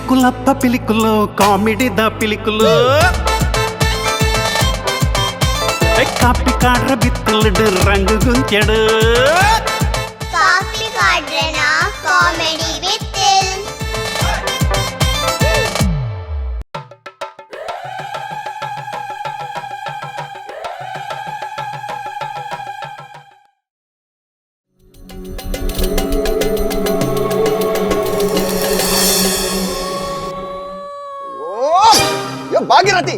పిలికులప్ప పిలికులు comedy the పిలికులు కాపికాడ్ర బిత్తులుడు రంగు గుంచెడు Kapikadrena comedy Bittil. ಭಾಗ್ಯರಥಿ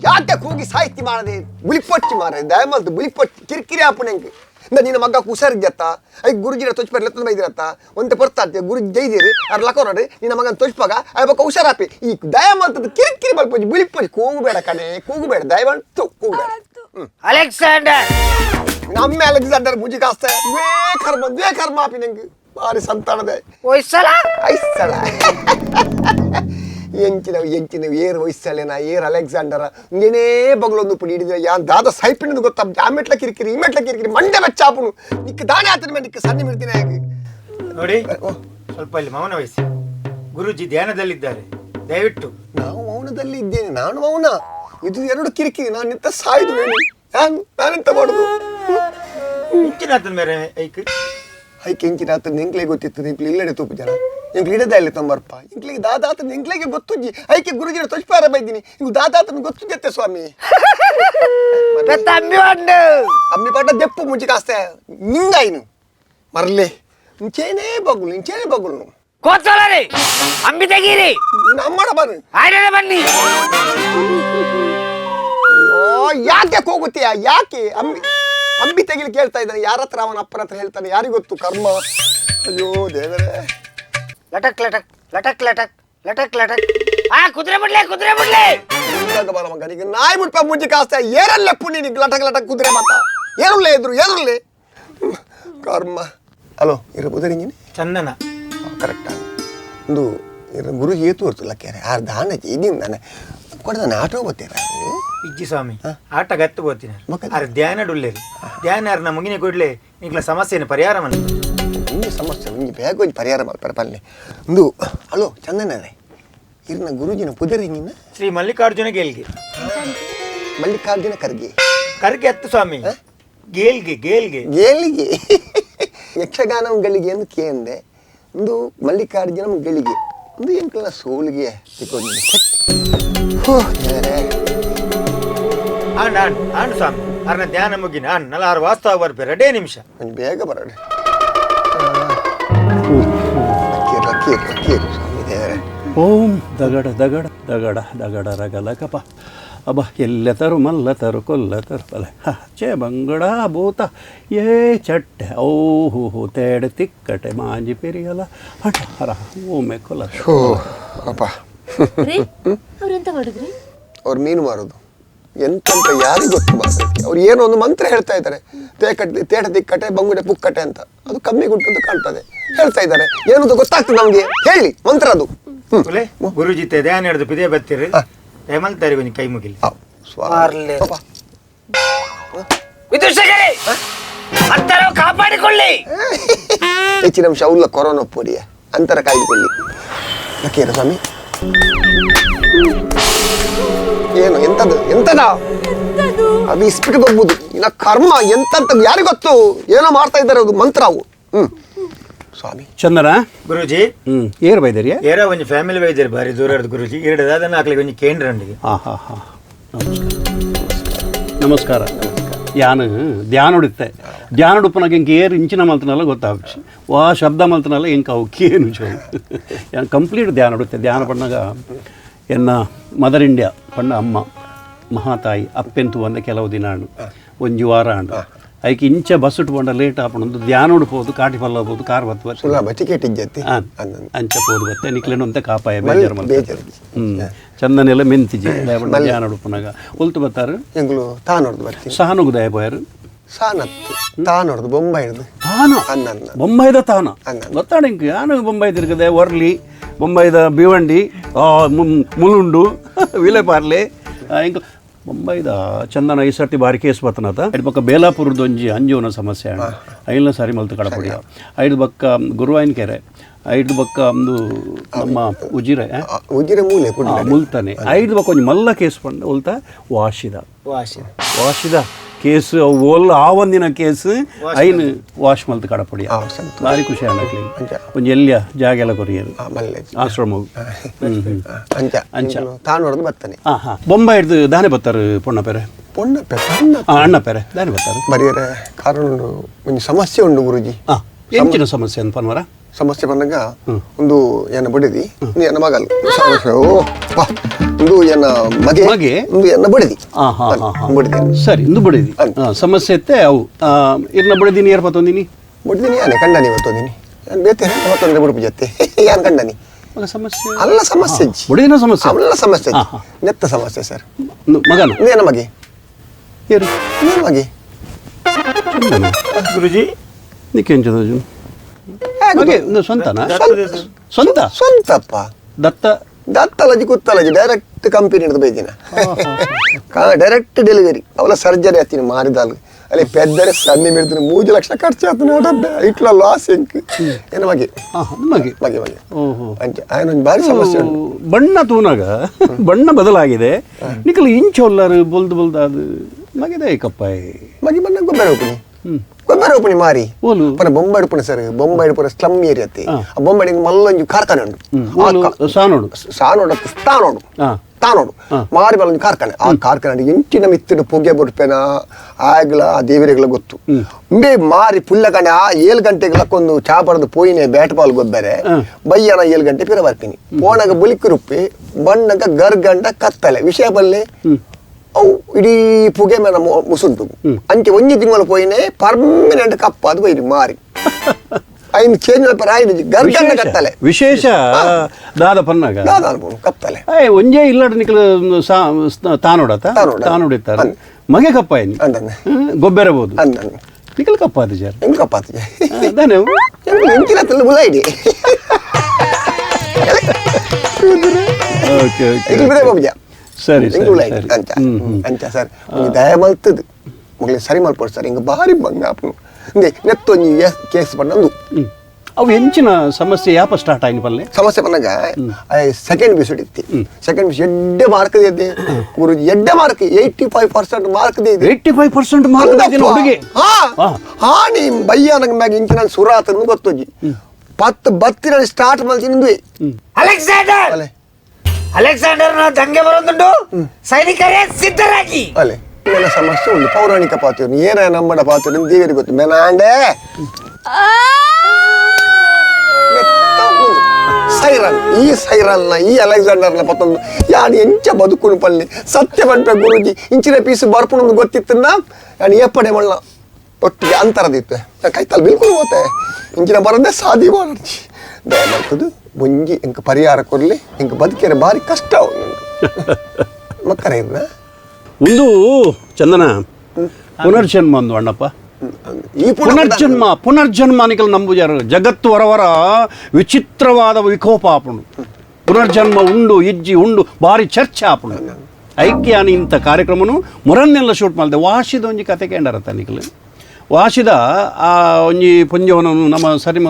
ಯಾಕೆ ಕೂಗಿ ಸಾಹಿತ್ಯ ಮಾಡದೆ ಬುಲಿಪೊಚ್ಚಿ ಮಾರ ದಯಮಲ್ತು ಬುಲಿಪೊಚ್ಚಿ ಕಿರಿಕಿರಿ ಆಪುಣಂಗೆ ನಿನ್ನ ಮಗ ಹುಷಾರಿದ್ದತ್ತ ಐ ಗುರುಜಿನ ತೊಚ್ಪರ್ ಲೆತ್ತ ಬೈದಿರತ್ತ ಒಂತೆ ಬರ್ತಾತೆ ಗುರುಜಿ ಜೈದಿರಿ ಅರ್ ಲಕ ನೋಡ್ರಿ ನಿನ್ನ ಮಗನ ತೊಚ್ಪಾಗ ಐ ಬಕ್ಕ ಹುಷಾರಾಪಿ ಈ ದಯಮಲ್ತದ ಕಿರಿಕಿರಿ ಬಲ್ಪೊಚ್ಚಿ ಬುಲಿಪೊಚ್ಚಿ ಕೂಗಬೇಡ ಕಣೆ ಕೂಗಬೇಡ ದಯವಂತು ಕೂಗಬೇಡ ಅಲೆಕ್ಸಾಂಡರ್ ನಮ್ಮ ಅಲೆಕ್ಸಾಂಡರ್ ಮುಜಿ ಕಾಸ್ತ ದ್ವೇ ಕರ್ಮ ಆಪಿ ನಂಗೆ ಭಾರಿ ಸಂತಾನದೆ ಹೊಯ್ಸಳ ಐಸಳ ಎಂಚಿನವು ಏರು ಹೊಯ್ಸಳೆನ ಏರು ಅಲೆಕ್ಸಾಂಡರ ಇಂಗೇನೇ ಬಗ್ಲೊಂದು ಪುಡಿ ಹಿಡಿದ್ರೆ ಯಾನ್ ದಾದ ಸೈಪಿನದು ಗೊತ್ತ ಆ ಮೆಟ್ಲ ಕಿರಿಕಿರಿ ಈ ಮೆಟ್ಲ ಕಿರಿಕಿರಿ ಮಂಡೆ ಬೆಚ್ಚಾಪುನು ನಿಕ್ಕ ದಾಣೆ ಆತನ ಮೇಲೆ ನಿಕ್ಕ ಸಣ್ಣ ಮಿಡ್ತೀನಿ ಹಾಗೆ ನೋಡಿ ಸ್ವಲ್ಪ ಇಲ್ಲಿ ಮೌನ ವಹಿಸಿ ಗುರುಜಿ ಧ್ಯಾನದಲ್ಲಿದ್ದಾರೆ ದಯವಿಟ್ಟು ನಾವು ಮೌನದಲ್ಲಿ ಇದ್ದೇನೆ ನಾನು ಮೌನ ಇದು ಎರಡು ಕಿರಿಕಿರಿ ನಾನು ನಿಂತ ಸಾಯ್ದು ಹೇಳಿ ನಾನೆಂತ ಮಾಡುದು ಇಂಚಿನಾತನ ಮೇಲೆ ಐಕ್ ಐಕೆ ಇಂಚಿನ ಆತ ನಿಂಕ್ಲೆ ಗೊತ್ತಿತ್ತು ನಿಂಕ್ಲೆ ಇಲ್ಲಡೆ ತೂಪು ಜನ ಇಂಕ್ಲೆ ಇಡದ ಇಲ್ಲಿ ತಂಬರ್ಪ ಇಂಕ್ಲಿಗೆ ದಾದಾತ ನಿಂಕ್ಲೆಗೆ ಗೊತ್ತುಜ್ಜಿ ಐಕೆ ಗುರುಜಿನ ತೊಚ್ಪಾರ ಬೈದಿನಿ ಇವು ದಾದಾತನ ಗೊತ್ತುಜತ್ತೆ ಸ್ವಾಮಿ ಅಮ್ಮಿ ಪಾಟ ದೆಪ್ಪು ಮುಂಚೆ ಕಾಸ್ತೆ ನಿಂಗಾಯಿನು ಮರಲೆ ಇಂಚೇನೇ ಬಗುಲು ಕೋಚಲರಿ ಅಂಬಿ ತೆಗೀರಿ ನಮ್ಮಡ ಬರು ಆಯ್ನ ಬನ್ನಿ ಯಾಕೆ ಹೋಗುತ್ತೀಯ ಯಾಕೆ ಅಂಬಿ ತೆಗಿಲಿ ಕೇಳ್ತಾ ಇದ್ದಾನೆ ಯಾರ ಹತ್ರ ಅವನ ಅಪ್ಪನ ಹತ್ರ ಹೇಳ್ತಾನೆ ಯಾರಿಗೂ ಗೊತ್ತು ಕರ್ಮ ಅಯ್ಯೋ ದೇವರೇ ಲಟಕ್ ಲಟಕ್ ಲಟಕ್ ಲಟಕ್ ಲಟಕ್ ಲಟಕ್ ಆ ಕುದುರೆ ಬಿಡ್ಲೆ ಬಲ ಮಗನಿಗೆ ನಾಯಿ ಮುಟ್ಪ ಮುಂಚೆ ಕಾಸ್ತ ಏರಲ್ಲೇ ಪುಣ್ಯ ನಿಂಗೆ ಲಟಕ್ ಕುದುರೆ ಮಾತ ಏರುಳ್ಳೆ ಎದುರುಳ್ಳೆ ಕರ್ಮ ಅಲೋ ಇರಬಹುದು ಹಿಂಗಿನಿ ಚಂದನ ಕರೆಕ್ಟಾ ಒಂದು ಗುರುಜಿ ಏತು ಹೊರ್ತು ಲಕ್ಕೇರೆ ಆರು ದಾನ ಇದೀನಿ ನಾನು ಕೊಡ್ದಾನೆ ಆಟೋ ಗೊತ್ತೀರ ಇಜ್ಜಿ ಸ್ವಾಮಿ ಆಟ ಗತ್ತು ಬೋತಿನ ಅರೆ ಧ್ಯಾನ ಡುಲ್ಲೇರಿ ಧ್ಯಾನ ಅರ್ನ ಮುಗಿನ ಕೊಡ್ಲೆ ನಿಂಗ್ಲ ಸಮಸ್ಯೆನ ಪರಿಹಾರ ಮನೆ ನಿಂಗೆ ಸಮಸ್ಯೆ ನಿಂಗೆ ಬೇಗ ಒಂದು ಪರಿಹಾರ ಮಾಡ್ತಾರೆ ಪಲ್ಲೆ ಒಂದು ಅಲೋ ಚಂದನರೇ ಇರ್ನ ಗುರುಜಿನ ಪುದರಿ ನಿನ್ನ ಶ್ರೀ ಮಲ್ಲಿಕಾರ್ಜುನ ಗೇಲ್ಗೆ ಮಲ್ಲಿಕಾರ್ಜುನ ಕರ್ಗೆ ಹತ್ತು ಸ್ವಾಮಿ ಗೇಲ್ಗೆ ಯಕ್ಷಗಾನ ಗಳಿಗೆ ಎಂದು ಕೇಂದೆ ಒಂದು ಮಲ್ಲಿಕಾರ್ಜುನ ಗಳಿಗೆ ಒಂದು ಎಂಕಲ್ನ ಸೋಲಿಗೆ ಆಂಡ್ ಸ್ವಾಮಿ ಅರ್ನ ಧ್ಯಾನ ಮುಗಿನ ನಲ್ಲ ಆರು ವಾಸ್ತವ ಬರ್ಬೇರೆ 2 ನಿಮಿಷ ಬೇಗ ಬರಡೆ ಸ್ವಾಮಿ ದೇವರೇ ಓಂ ದಗಡ ದಗಡ ದಗಡ ದಗಡ ರಗಲಕಪ ಅಬ್ಬ ಎಲ್ಲೆತರು ಮಲ್ಲತರು ಕೊಲ್ಲತರು ಬಲೆ ಚೇ ಬಂಗಡ ಭೂತ ಏ ಚಟ್ಟೆ ಓಹು ತೇಡೆ ತಿಕ್ಕಟೆ ಮಾಂಜಿ ಪಿರಿಯಲ ಹಠ ಹರ ಓಮೆ ಕೊಲ್ಲ ಅಪ್ಪ ಅವ್ರೆಂತ ಮಾಡಿದ್ರಿ ಅವ್ರು ಮೀನು ಮಾರೋದು ಎಂತಂತ ಯಾರಿಗೂ ಗೊತ್ತು ಮಾತಾಡ್ತಿ ಅವ್ರು ಏನೋ ಒಂದು ಮಂತ್ರ ಹೇಳ್ತಾ ಇದ್ದಾರೆ ತೇಟ ತಿಕ್ಕಟೆ ಬಂಗುಡೆ ಪುಕ್ಕಟೆ ಅಂತ ಅದು ಕಮ್ಮಿ ಗುಂಟು ಕಾಣ್ತದೆ ಹೇಳ್ತಾ ಇದ್ದಾರೆ ಏನದು ಗೊತ್ತಾಗ್ತದೆ ನಮ್ಗೆ ಹೇಳಿ ಮಂತ್ರ ಅದು ಗುರುಜಿ ಧ್ಯಾನ ಹಿಡಿದು ಪಿದೇ ಬತ್ತಿರಿ ಹೇಮಂತರಿ ಕೊಂಚ ಕೈ ಮುಗಿಲಿ ವಿದುಷಕರೇ ಅಂತರ ಕಾಪಾಡಿಕೊಳ್ಳಿ ಹೆಚ್ಚಿನ ಅಂಶ ಉಲ್ಲ ಕೊರೋನಾ ಪೋಡಿಯ ಅಂತರ ಕಾಯ್ದುಕೊಳ್ಳಿ ಯಾಕೇನು ಸ್ವಾಮಿ ಏನು ಎಂತದ ಅದು ಇಸ್ಪಿಟ್ ಬಗ್ಬೋದು ಇನ್ನ ಕರ್ಮ ಎಂತಂತ ಯಾರಿಗೂ ಗೊತ್ತು ಏನೋ ಮಾಡ್ತಾ ಇದ್ದಾರೆ ಅದು ಮಂತ್ರ ಅವು ಸ್ವಾಮಿ ಚಂದನ ಗುರುಜಿ ಏರು ಬೈದರಿಯ ಏರ ಒಂಜಿ ಫ್ಯಾಮಿಲಿ ವೈದ್ಯರು ಬಾರಿ ದೂರ ಗುರುಜಿ ಎರಡದಾದ ನಾಲ್ಕು ಒಂಜಿ ಕೇಂದ್ರಂಡಿಗೆ ಹಾಂ ನಮಸ್ಕಾರ ಯಾನು ಧ್ಯಾನ ಉಡುತ್ತೆ ಧ್ಯಾನ ಉಡುಪನಾಗ ಇಂಕ ಏರು ಇಂಚಿನ ಮಲ್ತನಲ್ಲ ಗೊತ್ತಾಗ್ಸಿ ವಾ ಶಬ್ದ ಮಲ್ತನಲ್ಲ ಇಂಕ ಅವಕ್ಕೇನು ಚೋ ಯಾನ್ ಕಂಪ್ಲೀಟ್ ಧ್ಯಾನ ಉಡುತ್ತೆ ಧ್ಯಾನ ಪಣ್ಣಾಗ ಎನ್ನ ಮದರ್ ಇಂಡಿಯಾ ಪಣ್ಣ ಅಮ್ಮ ಮಹಾತಾಯಿ ಅಪ್ಪೆಂತು ಒಂದ ಕೆಲವು ದಿನ ಹಣ್ಣು ಒಂಜಿ ವಾರ ಹಣ್ಣು ಐಕೆ ಇಂಚ ಬಸ್ ಉಟ್ಕೊಂಡ ಲೇಟ್ ಆಪಣೊಂದು ಧ್ಯಾನ ಉಡ್ಬೋದು ಕಾಟಿ ಫಲ್ಲ ಹೋಗ್ಬೋದು ಕಾರ್ ಬತ್ತು ಅಂಚ ಹೋದು ಬತ್ತೆ ನಿಕ್ಲೇನು ಅಂತ ಕಾಪಾಯ ಬೇಜಾರು ಮಲ್ತ ಚಂದನೆಲ್ಲ ಮೆಂತಿಜಿ ಧ್ಯಾನ ಉಡುಪನಾಗ ಹೊಲ್ತು ಬತ್ತಾರು ಸಾನುಗು ದಯ ಬೋಯರು ತಾನೋಡ್ದು ಬೊಂಬಾಯಿದು ಬೊಂಬಾಯಿದ ತಾನ ಗೊತ್ತಾಡ ಇಂಕ ಯಾನು ಬೊಂಬಾಯಿ ತಿರ್ಗದೆ ಒರ್ಲಿ ಬೊಂಬಾಯಿದ ಭಿವಂಡಿ ಮುಲುಂಡು ವಿಲೆಪಾರ್ಲೆ ಇಂಕ ಬೊಂಬೈದ ಚಂದನ ಈ ಸರ್ತಿ ಬಾರಿ ಕೇಸ್ ಬತ್ತನತ ಐದು ಪಕ್ಕ ಬೇಲಾಪುರದ ಒಂಜಿ ಅಂಜುವನ ಸಮಸ್ಯೆ ಐಲ್ನ ಸಾರಿ ಮಲ್ತು ಕಡಪುಡಿಯ ಐದು ಪಕ್ಕ ಗುರುವಾಯಿನ ಕೆರೆ ಐದು ಬಕ್ಕ ಒಂದು ನಮ್ಮ ಉಜಿರೆ ಉಜಿರೆ ಮೂಲೆ ಮುಲ್ತಾನೆ ಐದು ಬಕ್ಕ ಒಂದು ಮಲ್ಲ ಕೇಸ್ ಪಂಡ ಉಲ್ತಾ ವಾಶಿದ ಕೇಸ್ ಒಲ್ಲ ಆ ಒಂದಿನ ಕೇಸ್ ಐನು ವಾಶ್ ಮಲ್ತು ಕಡಪಡಿ ಭಾರಿ ಖುಷಿ ಅನ್ನಕ್ಲಿ ಒಂದು ಎಲ್ಲಿಯ ಜಾಗ ಎಲ್ಲ ಕೊರಿಯರು ಆಶ್ರಮ ಅಂಚ ತಾನೋರ್ದು ಬರ್ತಾನೆ ಬೊಂಬ ಹಿಡ್ದು ದಾನೆ ಬತ್ತಾರು ಪೊಣ್ಣಪೆರೆ ಅಣ್ಣಪೆರೆ ದಾನೆ ಬತ್ತಾರು ಬರೀರೆ ಕಾರಣ ಒಂದು ಸಮಸ್ಯೆ ಉಂಟು ಗುರುಜಿ ಎಂಚಿನ ಸಮಸ್ಯೆ ಅಂತ ಪನ್ವರ ಸಮಸ್ಯೆ ಬಂದಾಗ ಒಂದು ಏನ ಬಡಿದಿ ಏನ ಮಗಲ್ ಒಂದು ಏನ ಮಗೆ ಒಂದು ಏನ ಬಡಿದಿ ಬಡಿದಿ ಸರಿ ಇಂದು ಬಡಿದಿ ಸಮಸ್ಯೆ ಇತ್ತೆ ಅವು ಇರ್ನ ಬಡಿದಿನಿ ಯಾರು ಪತ್ತೊಂದಿನಿ ಬಡಿದಿನಿ ಯಾನೆ ಕಂಡನಿ ಇವತ್ತೊಂದಿನಿ ನಾನು ಬೇತೆ ಮತ್ತೊಂದ್ರೆ ಬುಡುಪು ಜೊತೆ ಯಾನ್ ಕಂಡನಿ ಸಮಸ್ಯೆ ಅಲ್ಲ ಸಮಸ್ಯೆ ಬಡಿದಿನ ಸಮಸ್ಯೆ ಅಲ್ಲ ಸಮಸ್ಯೆ ನೆತ್ತ ಸಮಸ್ಯೆ ಸರ್ ಮಗನ ಏನ ಮಗೆ ಏರು ಏನ ಮಗೆ ಗುರುಜಿ ನಿಕ್ಕೇಂಚದ ಸ್ವಂತನಾ ಸ್ವಂತಪ್ಪ ದತ್ತಲಜಿ ಕುತ್ತಲಜಿ ಡೈರೆಕ್ಟ್ ಕಂಪನಿ ಹಿಡಿದು ಬೈದಿನ ಡೈರೆಕ್ಟ್ ಡೆಲಿವರಿ ಅವಳ ಸರ್ಜರಿ ಆತೀನಿ ಮಾರಿದಾಲ್ ಅಲ್ಲಿ ಪೆದ್ದರೆ ಸನ್ನಿ ಮಿಡ್ತೀನಿ 3 ಲಕ್ಷ ಖರ್ಚು ಆಯ್ತು ಇಟ್ಲ ಲಾಸ್ ಎಂಕ್ ಏನ ಮಗೆ ಒಂದು ಭಾರಿ ಸಮಸ್ಯೆ ಉಂಟು ಬಣ್ಣ ತೂನಾಗ ಬಣ್ಣ ಬದಲಾಗಿದೆ ನಿಖಲ್ ಇಂಚೊಲ್ಲರು ಬೊಲ್ದು ಅದು ಮಗಿದೆ ಕಪ್ಪಾಯಿ ಮಗೆ ಬಣ್ಣ ಗೊಬ್ಬರ ಉಪಣಿ ಮಾರಿ ಪನ ಬೊಂಬೆ ಉಪಣಿ ಸರ್ ಬೊಂಬೆ ಪುರ ಸ್ಲಮ್ ಏರಿಯಾ ಆ ಬೊಂಬೆ ಮಲ್ಲೊಂಜು ಕಾರ್ಖಾನೆ ಉಂಟು ತಾನೋಡು ಮಾರಿ ಮಲ್ಲೊಂಜು ಕಾರ್ಖಾನೆ ಆ ಕಾರ್ಖಾನೆ ಎಂಟಿನ ಮಿತ್ತಿನ ಪೊಗೆ ಬುಡ್ಪೇನ ಆಗ್ಲ ಆ ದೇವರಿಗಳ ಗೊತ್ತು ಇಂಬೆ ಮಾರಿ ಪುಲ್ಲಕಂಡೆ ಆ 7 ಗಂಟೆಗಳಕ್ಕೊಂದು ಚಾ ಬರೆದು ಪೋಯಿನೆ ಬ್ಯಾಟ್ ಬಾಲ್ ಗೊಬ್ಬರೆ ಬಯ್ಯನ 7 ಗಂಟೆ ಪಿರ ಬರ್ತೀನಿ ಪೋನಾಗ ಬುಲಿಕ್ ರುಪ್ಪಿ ಬಣ್ಣಗ ಗರ್ಗಂಡ ಕತ್ತಲೆ ವಿಷಯ ಬಲ್ಲೆ ಅವು ಇಡೀ ಪುಗೆ ಮೇಲೆ ಮುಸುಂಟು ಅಂಚೆ ಒಂಜಿ ತಿಂಗಳು ಪೋಯಿನೇ ಪರ್ಮನೆಂಟ್ ಕಪ್ಪ ಅದು ಬೈರಿ ಮಾರಿ ಐನ್ ಚೇಂಜ್ ಗರ್ಗಂಡ ಕತ್ತಲೆ ವಿಶೇಷ ದಾದ ಪನ್ನಾಗ ಕತ್ತಲೆ ಒಂಜೇ ಇಲ್ಲ ನಿಖಲ್ ತಾನೋಡಿತ್ತಾರೆ ಮಗೆ ಕಪ್ಪ ಗೊಬ್ಬೆರಬಹುದು ನಿಖಲ್ ಕಪ್ಪ ಅದು ಜರ್ ಹೆಂಗ್ ಕಪ್ಪ ಅದು ಎಂಚಿನ ಮುಲ ಇಡಿ ಸರಿ ಅಂಚ ಸರ್ ದಯ ಮಲ್ತದು ಮಗಳಿಗೆ ಸರಿ ಮಲ್ಪಡ್ ಸರ್ ಹಿಂಗೆ ಭಾರಿ ಬಂಗಾಪನು ಹಿಂಗೆ ನೆತ್ತೊಂದು ಕೇಸ್ ಬಂದು ಅವು ಹೆಂಚಿನ ಸಮಸ್ಯೆ ಯಾಪ ಸ್ಟಾರ್ಟ್ ಆಯ್ತು ಪಲ್ಲೆ ಸಮಸ್ಯೆ ಬಂದಾಗ ಸೆಕೆಂಡ್ ಬಿಸ್ ಇತ್ತು ಸೆಕೆಂಡ್ ಬಿಸ್ ಎಡ್ಡೆ ಮಾರ್ಕ್ ಇದೆ ಗುರುಜಿ ಎಡ್ಡೆ ಮಾರ್ಕ್ 85% ಮಾರ್ಕ್ ಇದೆ 85% ಮಾರ್ಕ್ ಹುಡುಗಿ ಹಾ ನೀ ಬಯ್ಯ ನಂಗೆ ಮ್ಯಾಗ ಇಂಚಿನ ಸುರಾತ ಗೊತ್ತೋಜಿ 10 ಬತ್ತಿನ ಸ್ಟಾರ್ಟ್ ಮಾಡ್ತೀನಿ ಅಲೆಕ್ಸಾಂಡರ್ ದಂಗೆ ಬರೋದುಂಟು ಸೈನಿಕರೇ ಸಿದ್ಧರಾಗಿ ಅಲೆ ಇವೆಲ್ಲ ಸಮಸ್ಯೆ ಉಂಟು ಪೌರಾಣಿಕ ಪಾತ್ರ ಏನ ನಮ್ಮಡ ಪಾತ್ರ ದೇವರಿಗೆ ಗೊತ್ತು ಮೆನಾಂಡೆ ಸೈರನ್ ಈ ಸೈರನ್ನ ಈ ಅಲೆಕ್ಸಾಂಡರ್ನ ಪತ್ತೊಂದು ಯಾನು ಎಂಚ ಬದುಕುಣು ಪಲ್ಲಿ ಸತ್ಯ ಬಂಟ ಗುರುಜಿ ಇಂಚಿನ ಪೀಸ್ ಬರ್ಪುಣು ಗೊತ್ತಿತ್ತನ್ನ ನಾನು ಎಪ್ಪಡೆ ಮಳ್ಳ ಒಟ್ಟಿಗೆ ಅಂತರದಿತ್ತು ಕೈತಲ್ಲಿ ಬಿಲ್ಕುಲ್ ಹೋತೆ ಇಂಚಿನ ಬರದೆ ಸಾಧಿ ಮಾಡಿ ದಯ ಮಾಡ್ತದು ಮುಂಜಿ ಇಂಕ ಪರಿಹಾರ ಕೊಡ್ಲಿ ಇಂಕ ಬದುಕಿದ್ರೆ ಭಾರಿ ಕಷ್ಟ ಮಕ್ಕರ ಇರ್ನ ಒಂದು ಚಂದನ ಪುನರ್ಜನ್ಮ ಒಂದು ಅಣ್ಣಪ್ಪ ಈ ಪುನರ್ಜನ್ಮ ನಿಕಲ್ ನಂಬುಜಾರು ಜಗತ್ತು ಹೊರವರ ವಿಚಿತ್ರವಾದ ವಿಕೋಪ ಆಪುಂಡು ಪುನರ್ಜನ್ಮ ಉಂಡು ಇಜ್ಜಿ ಉಂಡು ಭಾರಿ ಚರ್ಚೆ ಆಪುಂಡು ಐಕ್ಯ అని ಇಂಥ ಕಾರ್ಯಕ್ರಮನು ಮುರನ್ನೆಲ್ಲ ಶೂಟ್ ಮಾಡಿದೆ ವಾಶಿದ ಒಂಜಿ ಕತೆ ಕೇಂಡರತ್ತ ನಿಕಲ್ ವಾಶಿದ ಆ ಒಂಜಿ ಪುಂಜವನನು ನಮ್ಮ ಸರಿ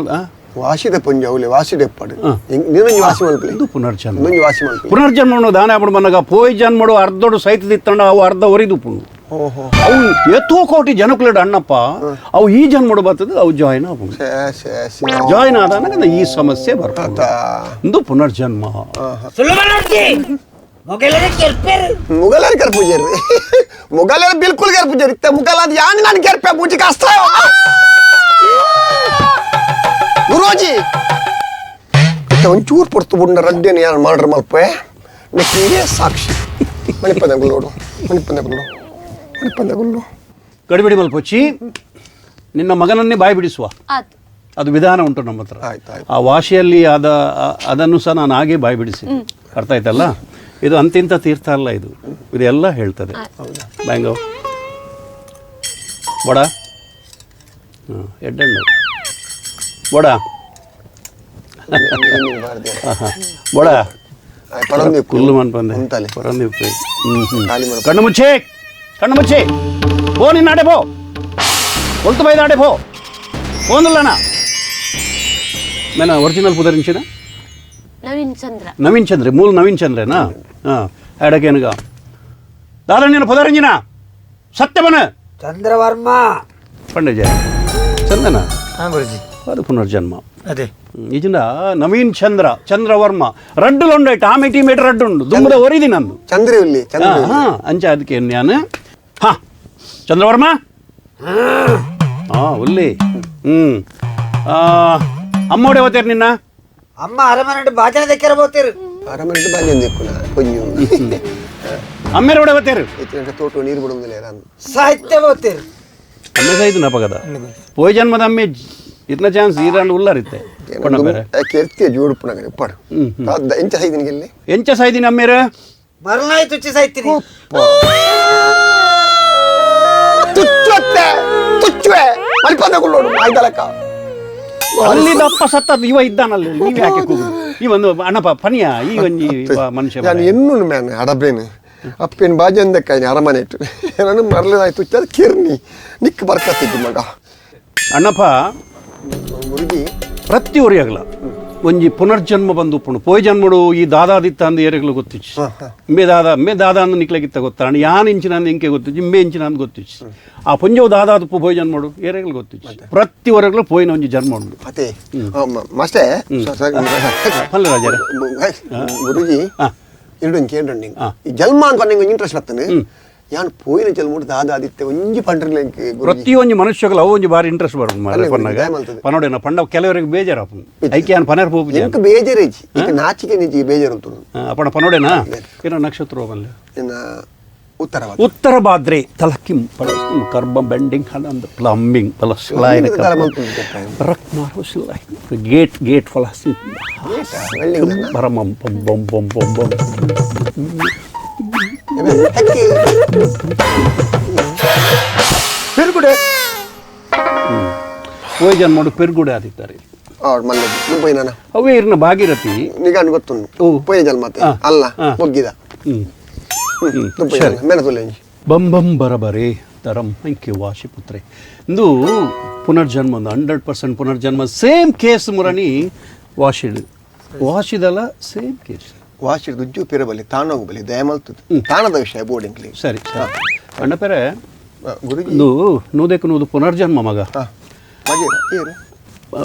ವಾಸಿದ ಪುಂಜ ಅವಲೆ ವಾಸಿಡೆಪ್ಪಡು ನೀನೊಂಜಿ ವಾಸಿ ಮಲ್ಪಲೆ ಇದು ಪುನರ್ಜನ್ಮ ಇನ್ನೊಂಜಿ ವಾಸಿ ಮಲ್ಪಲೆ ಪುನರ್ಜನ್ಮ ದಾನ ಆಪುಂಡು ಮನಗ ಪೋಯ್ ಜನ್ಮಡು ಅರ್ಧೋಡು ಸೈತ ದಿತ್ತಂಡ ಅವು ಅರ್ಧ ಒರಿದು ಪುಂಡು ಅವು ಎತ್ತೋ ಕೋಟಿ ಜನಕ್ಲೆಡ್ ಅಣ್ಣಪ್ಪ ಅವು ಈ ಜನ್ಮಡು ಬರ್ತದೆ ಅವು ಜಾಯಿನ್ ಆಪುಂಡು ಜಾಯಿನ್ ಆದಾಗ ಈ ಸಮಸ್ಯೆ ಬರ್ತದೆ ಇದು ಪುನರ್ಜನ್ಮ ಮುಗಲರ ಕರ್ಪೂಜರ್ ಮುಗಲರ ಬಿಲ್ಕುಲ್ ಕರ್ಪೂಜರ್ ಇತ್ತ ಮುಗಲಾದ ಯಾನ್ ನಾನು ಕೆರ್ಪೆ ಬೂಜಿ ಕಷ್ಟ ಗುರುಜಿ ಒಂಚೂರು ಪೊರ್ತು ಬುಂಡ ರಡ್ಡೇನು ಯಾರು ಮಾಡ್ರ ಮಲ್ಪೆ ನೆಕ್ಕಿಗೆ ಸಾಕ್ಷಿ ಮಣಿಪಂದಗುಲ್ಲೋಡು ಗಡಿಬಿಡಿ ಮಲ್ಪೊಚ್ಚಿ ನಿನ್ನ ಮಗನನ್ನೇ ಬಾಯಿ ಬಿಡಿಸುವ ಅದು ವಿಧಾನ ಉಂಟು ನಮ್ಮ ಹತ್ರ ಆ ವಾಶಿಯಲ್ಲಿ ಅದನ್ನು ಸಹ ನಾನು ಹಾಗೆ ಬಾಯಿ ಬಿಡಿಸಿ ಅರ್ಥ ಆಯ್ತಲ್ಲ ಇದು ಅಂತಿಂತ ತೀರ್ಥ ಅಲ್ಲ ಇದೆಲ್ಲ ಹೇಳ್ತದೆ ಬ್ಯಾಂಗೋ ಬಡ ಎಡ್ಡೆಣ್ಣು ಬಡ ಬಡ ಕುಲ್ಲು ಮನ್ಪಂದೆ ಪರಂದಿ ಕಣ್ಣು ಮುಚ್ಚೆ ಪೋ ನಿನ್ನ ಆಡೆ ಪೋ ಹೊಲ್ತು ಬೈದ ಆಡೆ ಪೋ ಫೋನಲ್ಲಣ್ಣ ಮೇನ ಒರಿಜಿನಲ್ ಪುದರಿಂಚಿನ ನವೀನ್ ಚಂದ್ರ ಮೂಲ ನವೀನ್ ಚಂದ್ರೇನಾ ಹಾಂ ಎಡಕೇನುಗ ದಾದಣ್ಣಿನ ಪುದರಿಂಚಿನ ಸತ್ಯವನ ಚಂದ್ರವರ್ಮ ಪಂಡಜ ಚಂದನ ಹಾಂ ಗುರುಜಿ ಅದು ಪುನರ್ಜನ್ಮ ಅದೇ ಈಜಿಂದ ನವೀನ್ ಚಂದ್ರವರ್ಮ ರಡ್ಡುಲು ಉಂಡು ಟಾಮೆಟಿ ಮೇಟ್ ರಡ್ಡು ಉಂಡು ದುಂಬದ ಒರಿದಿ ನಂದು ಚಂದ್ರವಲ್ಲಿ ಹಾಂ ಅಂಚ ಅದಕ್ಕೆ ನಾನು ಹಾಂ ಚಂದ್ರವರ್ಮ ಹಾಂ ಉಲ್ಲಿ ಅಮ್ಮೋಡೆ ಓದ್ತೇರು ನಿನ್ನ ಅಮ್ಮ ಅರಮನೆ ಬಾಜನ ತೆಕ್ಕರ ಬೋತೀರು ಅರಮನೆ ಬಾಲ್ಯ ದಿಕ್ಕುನ ಕೊಂಚು ಅಮ್ಮೇರೋಡೆ ಓದ್ತೇರು ತೋಟ ನೀರು ಬಿಡುವುದಿಲ್ಲ ನಾನು ಸಾಹಿತ್ಯ ಬೋತೀರು ಅಮ್ಮೆ ಸಹಿತ ನಪಗದ ಪೋಯ್ ಜನ್ಮದ ಅಮ್ಮೆ ಇತ್ನ ಚಾನ್ಸ್ ಈರಾಂಡ್ ಉಳ್ಳಾರಿತ್ತೆ ಪಣ್ಣ ಬೇರೆ ಕೆರ್ತಿಯ ಜೋಡುಪು ನಗರ ಪಡು ಎಂಚ ಸೈದಿನಿಗೆ ಇಲ್ಲಿ ಎಂಚ ಸಾಯ್ದಿನಿ ಅಮ್ಮೇರ ಮರನಾಯಿ ತುಚ್ಚಿ ಸಾಯ್ತೀನಿ ತುಚ್ಚುವೆ ಮಲ್ಪದಗೊಳ್ಳೋಡು ಆಯ್ದಲಕ್ಕ ಅಲ್ಲಿ ದಪ್ಪ ಸತ್ತದ್ದು ಇವ ಇದ್ದಾನಲ್ಲಿ ನೀವು ಯಾಕೆ ಕೂಗುದು ಈ ಒಂದು ಅಣ್ಣಪ್ಪ ಪನಿಯ ಈ ಒಂಜಿ ಮನುಷ್ಯ ನಾನು ಎನ್ನು ಮ್ಯಾನ್ ಅಡಬ್ರೇನು ಅಪ್ಪೇನು ಬಾಜಿ ಅಂದಕ್ಕಾಯ್ನಿ ಅರಮನೆ ಇಟ್ಟು ನಾನು ಮರಲೇದಾಯ್ತು ಅದು ಕಿರ್ನಿ ನಿಕ್ಕ ಬರ್ಕತ್ತಿದ್ದು ಮಗ ಅಣ್ಣಪ್ಪ ಗುರುಜಿ ಪ್ರತಿ ಒರಿಯಾಗಲ ಒಂಜಿ ಪುನರ್ಜನ್ಮ ಬಂದು ಉಪ್ಪುಣು ಪೋಯ್ ಜನ್ಮಡು ಈ ದಾದಾದಿತ್ತ ಅಂದು ಏರೆಗಳು ಗೊತ್ತಿಚ್ಚು ಮೇ ದಾದ ಅಂದು ನಿಕ್ಲಾಗಿತ್ತ ಗೊತ್ತಾಣ ಯಾನ್ ಇಂಚಿನ ಅಂದು ಇಂಕೆ ಗೊತ್ತಿಚ್ಚು ಇಂಬೆ ಇಂಚಿನ ಅಂದು ಗೊತ್ತಿಚ್ಚು ಆ ಪುಂಜವು ದಾದಾದಪ್ಪು ಪೋಯ್ ಜನ್ಮಡು ಏರೆಗಳು ಗೊತ್ತಿಚ್ಚು ಪ್ರತಿ ಒರೆಗಳು ಪೋಯಿನ ಒಂಜಿ ಜನ್ಮ ಉಂಡು ಅದೇ ಮಸ್ತೆ ಪಲ್ಲೆ ರಾಜರೇ ಗುರುಜಿ ಇರುಡು ಕೇಳ್ರಿ ಈ ಜನ್ಮ ಅಂತ ನನಗೆ ಇಂಟ್ರೆಸ್ಟ್ ಬರ್ತದೆ ಯಾನ್ ಪೋಯಿನ ಜನ್ಮ ದಾದಾದಿತ್ತೆ ಒಂಜಿ ಪಂಡ್ರಿ ಪ್ರತಿಯೊಂದು ಮನುಷ್ಯಗಳು ಅವು ಒಂಜಿ ಬಾರಿ ಇಂಟ್ರೆಸ್ಟ್ ಬರೋದು ಪನ್ನಾಗ ಪನೋಡೇನ ಪಂಡ ಕೆಲವರಿಗೆ ಬೇಜಾರಪ್ಪ ಐಕೆ ಯಾನ್ ಪನರ್ ಹೋಗಿ ಎಂಕ ಬೇಜಾರೇಜಿ ಈಗ ನಾಚಿಕೆ ನಿಜಿ ಬೇಜಾರು ಅಂತೂ ಅಪ್ಪಣ ಪನೋಡೇನಾ ಏನೋ ನಕ್ಷತ್ರ ಹೋಗಲ್ಲ ಉತ್ತರ ಬಾದ್ರೆ ತಲಕಿಂ ಪಲಸ್ತು ಕರ್ಬ ಬೆಂಡಿಂಗ್ ಹಲಂದ ಪ್ಲಂಬಿಂಗ್ ಪಲಸ್ಲಾಯನ ರಕ್ಮಾರೋಸಿಲ್ಲ ಗೇಟ್ ಫಲಸಿ ಬರಮಂ ಪಂ ಬಂ ಬಂ ಬಂ ಬಂ ಪೆರ್ಗುಡೆ ಪೋಯ್ ಜನ್ಮಡು ಪೆರ್ಗುಡೆ ಆದಿತ್ತಾರೆ ಅವೇ ಇರ್ನ ಭಾಗೀರಥಿ ನಿಗಾನ್ ಗೊತ್ತುಂಟು ಪೋಯ ಜನ್ಮತೆ ಅಲ್ಲ ಒಗ್ಗಿದ ಬಂಬಂ ಬರಬರೇ ತರಂ ಅಂಕೆ ವಾಶಿ ಪುತ್ರೆ ಇಂದು ಪುನರ್ಜನ್ಮ ಒಂದು 100% ಪುನರ್ಜನ್ಮ ಸೇಮ್ ಕೇಸ್ ಮುರಣಿ ವಾಶಿದಲ್ಲ ಸೇಮ್ ಕೇಸ್ ವಾಶಿಡ್ ಉಜ್ಜು ಪಿರಬಲಿ ತಾನೋಗಬಲಿ ದಯಮಲ್ತದ್ದು ತಾಣದ ವಿಷಯ ಬೋರ್ಡಿಂಗ್ಲಿ ಸರಿ ಅಣ್ಣ ಪೇರೆ ಗುರುಜಿ ಇದು ನೂದಕ್ಕೆ ನೂದು ಪುನರ್ಜನ್ಮ ಮಗ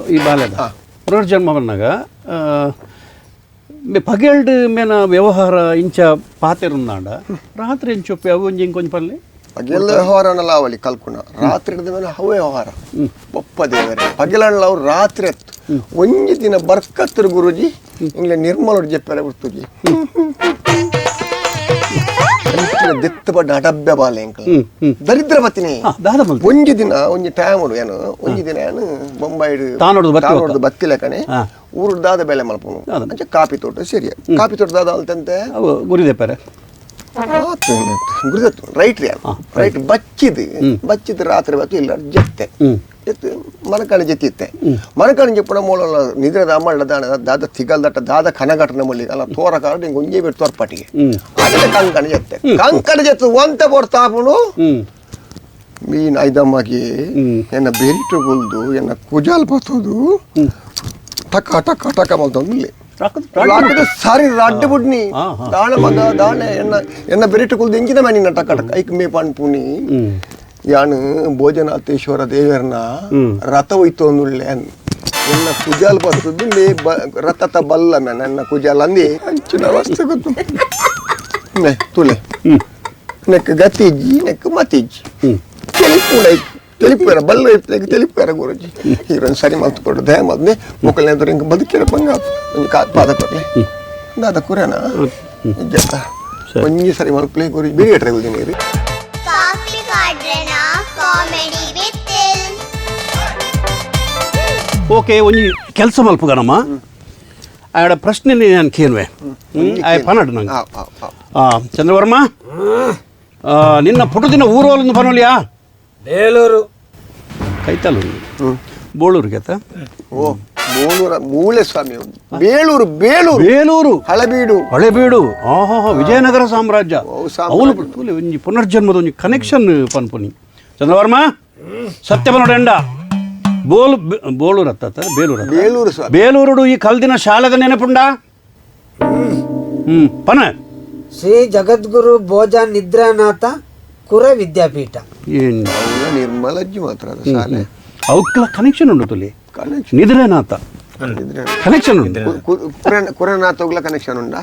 ಈ ಬಾಲ್ಯದ ಪುನರ್ಜನ್ಮ ಬಂದಾಗ ಪಗೇಳ್ಡು ಮೇನ ವ್ಯವಹಾರ ಇಂಚ ಪಾತೆರುಂದಾಂಡ ರಾತ್ರಿ ಎಂಚೊಪ್ಪಿ ಅವು ಒಂಜಿ ಇಂಕೊಂಜಿ ಪಲ್ಲೆ ಪಗೆಲ್ಲ ವ್ಯವಹಾರನಲ್ಲ ಅವಲಿ ಕಲ್ಕುಣ ರಾತ್ರಿ ಹಿಡಿದ ಮೇಲೆ ಅವೇ ವ್ಯವಹಾರ ಒಪ್ಪ ದೇವರೇ ಪಗೆಲಣ್ಣ ಅವ್ರು ರಾತ್ರಿ ಎತ್ತು ಒಂಜಿ ದಿನ ಬರ್ಕತ್ತರು ಗುರುಜಿ ಇಂಗ್ಲೆ ನಿರ್ಮಲ ಜೆಪ್ಪರೆ ಬಿಡ್ತುಜಿ ದೆತ್ತ ಬಡ್ಡ ಅಡಬ್ಬೆ ಬಾಲೆ ಅಂಕಲ್ ದರಿದ್ರ ಬತ್ತಿನಿ ಒಂಜಿ ದಿನ ಒಂಜಿ ಟೈಮ್ ಏನು ಒಂಜಿ ದಿನ ಏನು ಬೊಂಬಾಯಿ ತಾನೋಡ್ದು ಬತ್ತಿಲ್ಲ ಕಣೆ ಊರು ದಾದ ಬೆಳೆ ಮಲ್ಪನು ಅಂಚೆ ಕಾಫಿ ತೋಟ ಸರಿ ಕಾಫಿ ತೋಟ ದಾದ ಅಲ್ತಂತೆ ಗುರಿದೆಪ್ಪರೆ ಗುರುದತ್ತು ರೈಟ್ ರೈಟ್ ಬಚ್ಚಿದ್ ರಾತ್ರಿ ಬತ್ತು ಇಲ್ಲ ಜತ್ತೆ ಎತ್ತು ಮನಕಣ ಜೆತ್ತಿತ್ತೆ ಮನಕಣ ಜೆಪ್ಪಣ ಮೂಲ ನಿದ್ರದ ಅಮ್ಮಳ ದಾದ ತಿಗಲ್ದಟ್ಟ ದಾದ ಕನಗಟ್ಟನ ಮುಳ್ಳಿ ಅಲ್ಲ ತೋರ ಕಾಲ ನಿಂಗೆ ಒಂಜೇ ಬಿಟ್ಟು ತೋರ್ಪಟ್ಟಿಗೆ ಅದೇ ಕಂಕಣ ಜೆತ್ತು ಒಂತ ಬರ್ತಾಪುಡು ಮೀನ್ ಐದಮ್ಮಗೆ ಎನ್ನ ಬೆರಿಟು ಗುಲ್ದು ಎನ್ನ ಕುಜಾಲ್ ಬತ್ತದು ಟಕ ಟಕ ಟಕ ಮಲ್ತೊಂದು ಇಲ್ಲಿ ಸಾರಿ ರಡ್ಡು ಬುಡ್ನಿ ದಾಣ ಮಗ ದಾಣ ಎನ್ನ ಬೆರಿಟು ಕುಲ್ದು ಎಂಚಿನ ಮನಿನ ಟಕ ಟಕ ಐಕ್ ಮೇ ಪಣ್ಪುನಿ ಯಾನು ಭೋಜನಾಥೇಶ್ವರ ದೇವರನ್ನ ರಥ ಹೋಯ್ತು ಅಂದುಳ್ಳೆ ಎನ್ನ ಕುಜಾಲ್ ಬರ್ತದ್ದು ರಥ ಬಲ್ಲ ನನ್ನ ಕುಜಾಲ್ ಅಂದಿ ಅಂಚಿನ ಅವಸ್ಥೆ ಗೊತ್ತು ತುಲೆ ನೆಕ್ ಗತಿಜ್ಜಿ ನೆಕ್ ಮತಿಜ್ಜಿ ತಿಳಿಪೇರ ಬಲ್ಲ ಇರ್ತೇಗೆ ತಿಳಿಪೇರ ಗುರುಜಿ ಹೀರೋನ್ ಸರಿ ಮಾತು ಕೊಡು ದಯ ಮದ್ನೆ ಮುಕ್ಕಲ್ನೇದ್ರು ಹಿಂಗೆ ಬದುಕಿರ ಬಂಗ ಒಂದು ಪಾದ ಕೊಡ್ಲಿ ದಾದ ಕುರೇನ ಜತ್ತ ಒಂಜಿ ಸರಿ ಮಲ್ಪಲೆ ಗುರುಜಿ ಬಿಡಿ ಇಟ್ರೆ ಗುರುಜಿ ರೀ Kapikadrena comedy Bittil. ಓಕೆ ಒಂಜಿ ಕೆಲಸ ಮಲ್ಪುಗನಮ್ಮ ಆಡ ಪ್ರಶ್ನೆ ನಾನು ಕೇಳುವೆ ಪನಡು ನಂಗೆ ಚಂದ್ರವರ್ಮ ನಿನ್ನ ಪುಟದಿನ ಊರೋಲೊಂದು ಪನೋಲಿಯಾ ಬೇಲೂರು ಕೈತಲು ಬೋಳೂರಿಗೆ ಓ ಬೋಳೂರ ಮೂಳೆ ಸ್ವಾಮಿ ಬೇಳೂರು ಬೇಳೂರು ಬೇಲೂರು ಹಳೆಬೀಡು ವಿಜಯನಗರ ಸಾಮ್ರಾಜ್ಯ ಅವಳು ಒಂಜಿ ಪುನರ್ಜನ್ಮದ ಒಂಜಿ ಕನೆಕ್ಷನ್ ಪನ್ಪುನಿ ಚಂದ್ರವರ್ಮ ಸತ್ಯ ಪನೋಡ ಎಂಡ ಬೋಳೂರು ಅತ್ತ ಬೇಲೂರು ಬೇಲೂರು ಸ್ವಾಮಿ. ಬೇಲೂರುಡು ಈ ಕಲ್ದಿನ ಶಾಲೆದ ನೆನಪುಂಡ ಪನ ಶ್ರೀ ಜಗದ್ಗುರು ಭೋಜ ನಿದ್ರಾನಾಥ ಕುರ ವಿದ್ಯಾಪೀಠ. ಏನು ಅವಳ ನಿರ್ಮಲಜ್ಜಿ ಮಾತ್ರ ಅದು ಶಾಲೆ. ಅವಕ್ಕೆಲ್ಲ ಕನೆಕ್ಷನ್ ಉಂಟು ತುಲಿ. ಕನೆಕ್ಷನ್ ನಿದ್ರೆನಾಥ ಕನೆಕ್ಷನ್ ಉಂಟು. ಕುರನಾಥ ಹೋಗ್ಲ ಕನೆಕ್ಷನ್ ಉಂಡ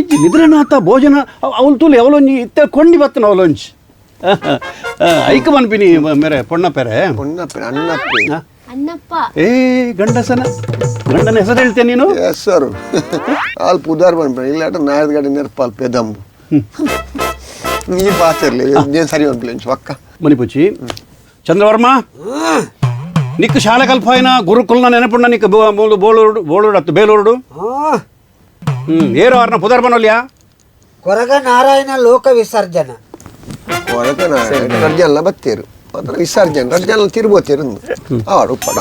ಐಜಿ ನಿದ್ರೆನಾಥ ಭೋಜನ ಅವಳು ತುಲಿ ಅವಳೊಂಜಿ ಇತ್ತ ಕೊಂಡಿ ಬತ್ತನ ಅವಳೊಂಜಿ ಐಕ ಮನ್ಪಿನಿ ಮೇರೆ ಪೊಣ್ಣಪ್ಪೆರೆ ಪೊನ್ನಪ್ಪೆ ಅಣ್ಣಪ್ಪೆ ಅಣ್ಣಪ್ಪ ಏ ಗಂಡನ ಹೆಸರು ಹೇಳ್ತೇನೆ ನೀನು ಹೆಸರು ಅಲ್ಲಿ ಪುದಾರ್ ಬಂದ್ಬಿಡ ಇಲ್ಲಾಟ ನಾಯದ ಗಾಡಿ ನೆರಪಾಲ್ ಪೆದಂಬು ನೀ ಪಾತಿರ್ಲಿ ಏನು ಸರಿ ಒಂದು ಒಕ್ಕ ಮನಿಪುಚ್ಚಿ ಚಂದ್ರವರ್ಮ ನಿಕ್ ಶಾಲೆ ಕಲ್ಪಾಯಿನ ಗುರುಕುಲ್ನ ನೆನಪುಂಡ ನಿಕ್ ಬೋಳೂರು ಅತ್ತು ಬೇಲೂರುಡು ಏರೋ ಅವ್ರನ್ನ ಪುದಾರ್ ಬನ್ನೋಲ್ಯಾ ಕೊರಗ ನಾರಾಯಣ ಲೋಕ ವಿಸರ್ಜನ ಕೊರಕ ರಜ್ಜಲ್ಲ ಬತ್ತೇರು ಮಾತ್ರ ವಿಸರ್ಜನೆ ರಜ್ಜಲ್ಲ ತಿರ್ಬೋತೇರು ಆಡು ಪಡ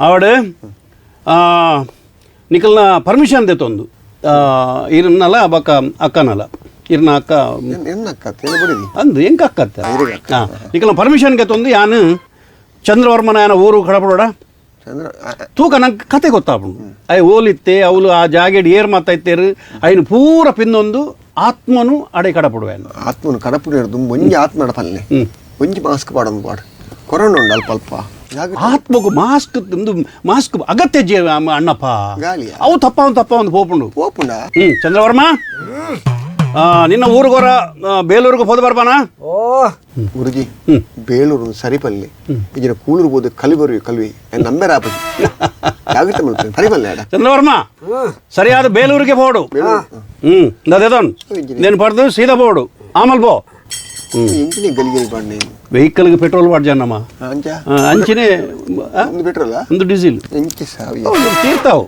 ಆವಡು ನಿಕಲ್ನ ಪರ್ಮಿಷನ್ ದೆತ್ತೊಂದು ಇರನ್ನಲ್ಲ ಬಕ್ಕ ಅಕ್ಕನಲ್ಲ ಇರ್ನ ಅಕ್ಕ ಎನ್ನಕ್ಕ ತಿಳಿಬಿಡಿದಿ ಅಂದು ಎಂಕ ಅಕ್ಕತ್ತ ನಿಕಲ್ನ ಪರ್ಮಿಷನ್ ಗೆತ್ತೊಂದು ಯಾನು ಚಂದ್ರವರ್ಮನ ಯಾನ ಊರು ಕಡಪಡೋಡ ಚಂದ್ರ ತೂಕ ನಂಗೆ ಕತೆ ಗೊತ್ತಾಪುಂಡು ಅಯ್ಯ ಓಲಿತ್ತೆ ಅವಳು ಆ ಜಾಗೆಡ್ ಏರ್ ಮಾತಾಯ್ತೇರು ಅಯ್ಯನು ಪೂರ ಪಿನ್ನೊಂದು ಆತ್ಮನು ಅಡೆ ಕಡಪಡುವೇನು ಆತ್ಮನು ಕಡಪುಡಿ ಹಿಡಿದು ಒಂಜಿ ಆತ್ಮ ನಡಪಲ್ಲೆ ಒಂಜಿ ಮಾಸ್ಕ್ ಪಾಡೊಂದು ಪಾಡು ಕೊರೋನಾ ಉಂಡು ಅಲ್ಪ ಅಲ್ಪ ಆತ್ಮಗೂ ಮಾಸ್ಕ್ ಅಗತ್ಯ ಅಣ್ಣಪ್ಪ ಗಾಳಿಯ ಅವು ತಪ್ಪ ಒಂದು ಪೋಪುಂಡು ಓಪುಂಡ ಚಂದ್ರವರ್ಮ ನಿನ್ನ ಊರಿಗೋರ ಬೇಲೂರಿಗೆ ಹೋದ ಬರ್ಬಾನ ಓ ಗುರುಜಿ ಬೇಲೂರು ಸರಿಪಲ್ಲಿ ಈಗಿನ ಕೂಳೂರು ಬೋದು ಕಲಿಬರು ಕಲ್ವಿ ನಂಬರ್ ಆಪಜಿ ಜಾಗ್ರತೆ ಮಾಡ್ತೇನೆ ಪರಿಪಲ್ಲೆ ಆಡ ಚಂದ್ರವರ್ಮ ಸರಿಯಾದ ಬೇಲೂರಿಗೆ ಬೋಡು ನದೇದನ್ నేను పడదు సీదా పోడు ఆమల్ పో ఇంటిని గలిగలి పడి వెహికల్కి పెట్రోల్ పడ్డానమ్మా అంచనే ಒಂದು ಪೆಟ್ರೋಲ್ ಒಂದು ಡೀಸೆಲ್ ಇಂಚಿ ಸಾವಿ తీర్తావు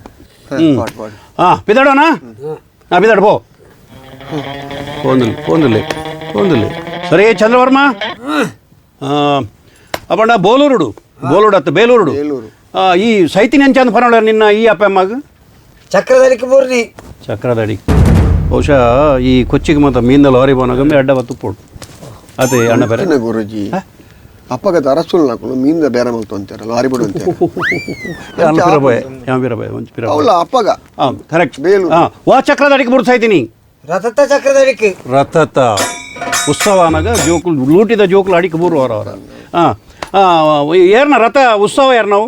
పిదాడోనా పిదాడు పో పోందులే సరే చంద్రవర్మ అప్పండ ಬೋಳೂರುಡು ಅತ್ತ ಬೇಲೂರುಡು ಈ ಸೈತಿನ ಎಂಚಂದ ಪರವಾಡ ನಿನ್ನ ಈ ಅಪ್ಪಮ್ಮಗ ಚಕ್ರದಳಿಕೆ ಮೂರ್ನಿ ಚಕ್ರದಡಿ ಬಹುಶಃ ಈ ಕೊಚ್ಚಿಗೆ ಮಾತ್ರ ಮೀಂದ ಲಾರಿ ಬೋನಾಗಮ್ಮೆ ಅಡ್ಡ ಬತ್ತು ಪೋಡು ಅದೇ ಅಣ್ಣ ಬೇರೆ ಗುರುಜಿ ಅಪ್ಪಗ ಅರಸುಲ್ ನಾಕು ಮೀಂದ ಬೇರೆ ಮಲ್ತು ಅಂತಾರೆ ಲಾರಿ ಬಿಡು ಅಂತಾರೆ ಅವಳ ಅಪ್ಪಗ ಕರೆಕ್ಟ್ ಬೇಲು ವಾ ಚಕ್ರದಡಿಗೆ ಮುರ್ತಾ ಇದ್ದೀನಿ ರಥತ ಚಕ್ರದಳಿಕೆ ರಥತ ಉತ್ಸವ ಅನ್ನಾಗ ಜೋಕುಲು ಲೂಟಿದ ಜೋಕುಲು ಅಡಿಕೆ ಬೂರುವರ ಅವರ ಏರ್ನ ರಥ ಉತ್ಸವ ಯಾರು ನಾವು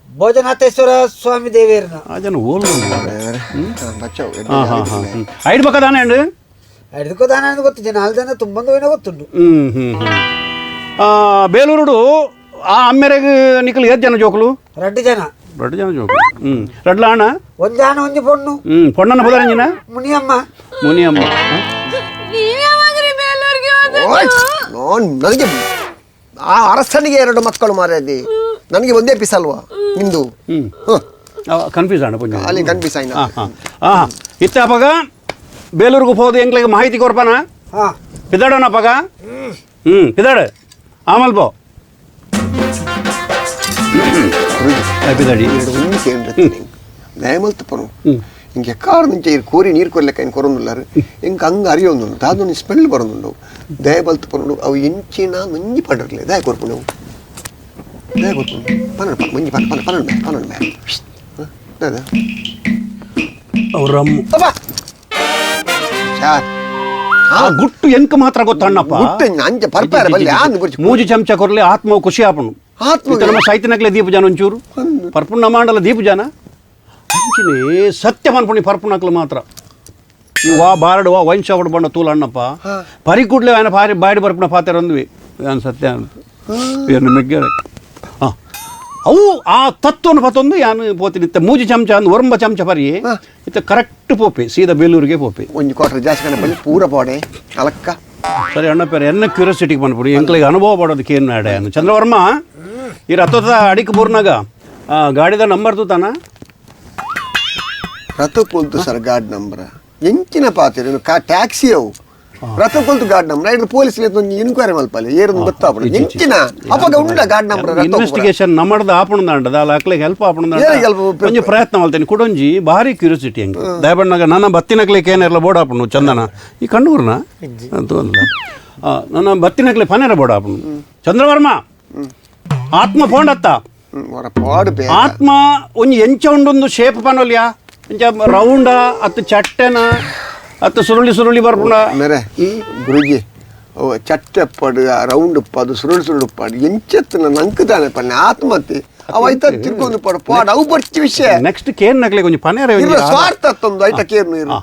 ಭೋಜನಾಥೇಶ್ವರ ಸ್ವಾಮಿ ದೇವಿಯರ್ನ ಅದನ್ನು ಓಲು ಬಚ್ಚಾವು ಐದು ಪಕ್ಕ ದಾನೆ ಅಂಡು ಹಿಡ್ಕೋ ದಾನ ಅಂತ ಗೊತ್ತಿದೆ 4 ಜನ ತುಂಬಂದು ಏನೋ ಗೊತ್ತುಂಡು ಬೇಲೂರುಡು ಆ ಅಮ್ಮೆರೆಗೆ ನಿಕಲ್ 7 ಜನ ಜೋಕುಲು 2 ಜನ ಜೋಕುಲು ರಡ್ಲ ಅಣ್ಣ ಒಂದು ಜಾನ ಒಂದು ಪೊಣ್ಣು ಪೊಣ್ಣನ ಪುದರಂಜಿನ ಮುನಿಯಮ್ಮ ನನಗೆ ಆ ಅರಸನಿಗೆ 2 ಮಕ್ಕಳು ಮಾರದಿ ನನಗೆ ಒಂದೇ ಪೀಸ್ ಅಲ್ವಾ ನಿಂದು ಕನ್ಫ್ಯೂಸ್ ಅಣ್ಣ ಪುಂಜ ಅಲ್ಲಿ ಕನ್ಫ್ಯೂಸ್ ಆಯ್ತು ಇತ್ತ ಅಪ್ಪಗ ಬೇಲೂರಿಗೆ ಹೋದ ಎಂಗ್ಲಿಗೆ ಮಾಹಿತಿ ಕೊರ್ಪಾನ ಪಿದಾಡೋಣ ಅಪ್ಪಗ ಪಿದಾಡ ಆಮಲ್ ಪೋ ಪಿದಾಡಿ ಒಂದು ಕೇಂದ್ರ ದಯಮಲ್ತ ಪರು ಇಂಗೆ ಕಾರ್ నుంచి కోరి నీరు కొల్లక ఆయన కొరనున్నారు ఇంక అంగ అరియోందు దాని స్మెల్ బరనుండు దయబల్త పరుడు అవి ఇంచిన మంచి పడర్లే దయ కొర్పును దయ కొర్పును పనన మంచి పనన మే దాదా ಅವರಮ್ಮ ಅಬ್ಬಾ ಸಾರ್ ಆ ಗುಟ್ಟು ಎಂಕ ಮಾತ್ರ ಗೊತ್ತಣ್ಣಪ್ಪ ಗುಟ್ಟು ಅಂಜ ಪರ್ಪಾರ ಬಲ್ಲಿ ಆಂದು ಗುರ್ಚಿ ಮೂಜಿ ಚಮಚ ಕೊರ್ಲೆ ಆತ್ಮ ಖುಷಿ ಆಪನು ನಮ್ಮ ಸೈತನಕ್ಲೆ ದೀಪ ಜನ ಒಂಚೂರು ಪರ್ಪುಣ್ಣ ಮಾಡಲ್ಲ ದೀಪ ಜನ ಅಂಚಿನೇ ಸತ್ಯ ಮನ್ಪುಣಿ ಪರ್ಪುಣಕ್ಲು ಮಾತ್ರ ವಾ ಬಾರಡು ವಾ ವೈನ್ ಶಾಪ್ ಬಂಡ ತೂಲ ಅಣ್ಣಪ್ಪ ಪರಿಕೂಡ್ಲೆ ఆయన ಭಾರಿ ಬಾಡಿ ಬರ್ಪುಣ ಪಾತ್ರ ಅಂದ್ವಿ ನಾನು ಸತ್ಯ ಅಂತ ಏನು ಮೆಗ್ಗ ಅವು ಆ ತತ್ವನ ಪತ್ತೊಂದು ಯಾನು ಪೋತಿನಿತ್ತ ಮೂಜಿ ಚಮಚ ಅಂದ್ ಒರಂಬ ಚಮಚ ಪರಿ ಇತ್ತ ಕರೆಕ್ಟ್ ಪೋಪೆ ಸೀದಾ ಬೇಲೂರಿಗೆ ಪೋಪೆ ಒಂಜಿ ಕ್ವಾರ್ಟರ್ ಜಾಸ್ತಿ ಕಣ ಬಲ್ಲಿ ಪೂರ ಪಾಡೆ ಅಲಕ್ಕ ಸರಿ ಅಣ್ಣ ಪೇರೆ ಎನ್ನ ಕ್ಯೂರಿಯಾಸಿಟಿಗೆ ಬಂದ್ಬಿಡಿ ಎಂಕ್ಳಿಗೆ ಅನುಭವ ಪಡೋದಕ್ಕೆ ಏನು ನಾಡೆ ಚಂದ್ರವರ್ಮ ಈ ರಥದ ಅಡಿಕೆ ಬೂರ್ನಾಗ ಗಾಡಿದ ನಂಬರ್ ತೂತಾನ ರಥ ಕೊಲ್ತು ಸರ್ ಗಾಡ್ ನಂಬರ್ ಎಂಚಿನ ಪಾತಿರ ಟ್ಯಾಕ್ಸಿ ಅವು ರಥ ಕೊಲ್ತು ಗಾಡ್ ನಂಬರ್ ಐದು ಪೊಲೀಸ್ ಇನ್ಕ್ವೈರಿ ಮಲ್ಪಲ್ಲಿ ಏರನ್ನು ಗೊತ್ತಾಪಣ ಎಂಚಿನ ಅವಾಗ ಉಂಡ ಗಾಡ್ ನಂಬರ್ ಇನ್ವೆಸ್ಟಿಗೇಷನ್ ನಮ್ಮಡ್ದು ಆಪಣದ ಅಂಡದ ಅಲ್ಲ ಅಕ್ಲಿಗೆ ಹೆಲ್ಪ್ ಆಪಣದ ಒಂಜಿ ಪ್ರಯತ್ನ ಮಾಡ್ತೇನೆ ಕುಡೊಂಜಿ ಭಾರಿ ಕ್ಯೂರಿಯಾಸಿಟಿ ಹಂಗೆ ದಯಬಣ್ಣಾಗ ನನ್ನ ಬತ್ತಿನಕ್ಲಿಕ್ಕೆ ಏನೆಲ್ಲ ಬೋರ್ಡ್ ಆಪಣು ಚಂದನ ಈ ಕಂಡೂರ್ನ ಅಂತ ಅಲ್ಲ ನನ್ನ ಬತ್ತಿನಕ್ಲೆ ಪನೇರ ಬೋರ್ಡ್ ಆಪಣು ಚಂದ್ರವರ್ಮ ಆತ್ಮ ಫೋಂಡತ್ತ ಪಾಡು ಬೇಗ ಆತ್ಮ ಒಂಜಿ ಎಂಚ ಉಂಡೊಂದು ಶೇಪ್ ಪನೊಲ್ಯಾ ಎಂಚ ರೌಂಡ ಅತ್ತು ಚಟ್ಟೆನ ಅತ್ತು ಸುರುಳಿ ಬರ್ಪುಂಡ ಮೇರೆ ಗುರುಜಿ ಚಟ್ಟೆ ಪಡು ರೌಂಡ್ ಪದು ಸುರುಳು ಪಡು ಎಂಚತ್ತು ನಂಕದಾನೆ ಪನ್ನೆ ಆತ್ಮಹತ್ಯೆ ಅವ ಐತ ತಿರ್ಕೊಂಡು ಪಡು ಪಾಡು ಅವು ಬರ್ಚಿ ವಿಷಯ ನೆಕ್ಸ್ಟ್ ಕೇನ್ ನಕ್ಲೆ ಕೊಂಚ ಪನೇರೆ ಸ್ವಾರ್ಥ ತಂದು ಐತ ಕೇರ್ನು ಇರು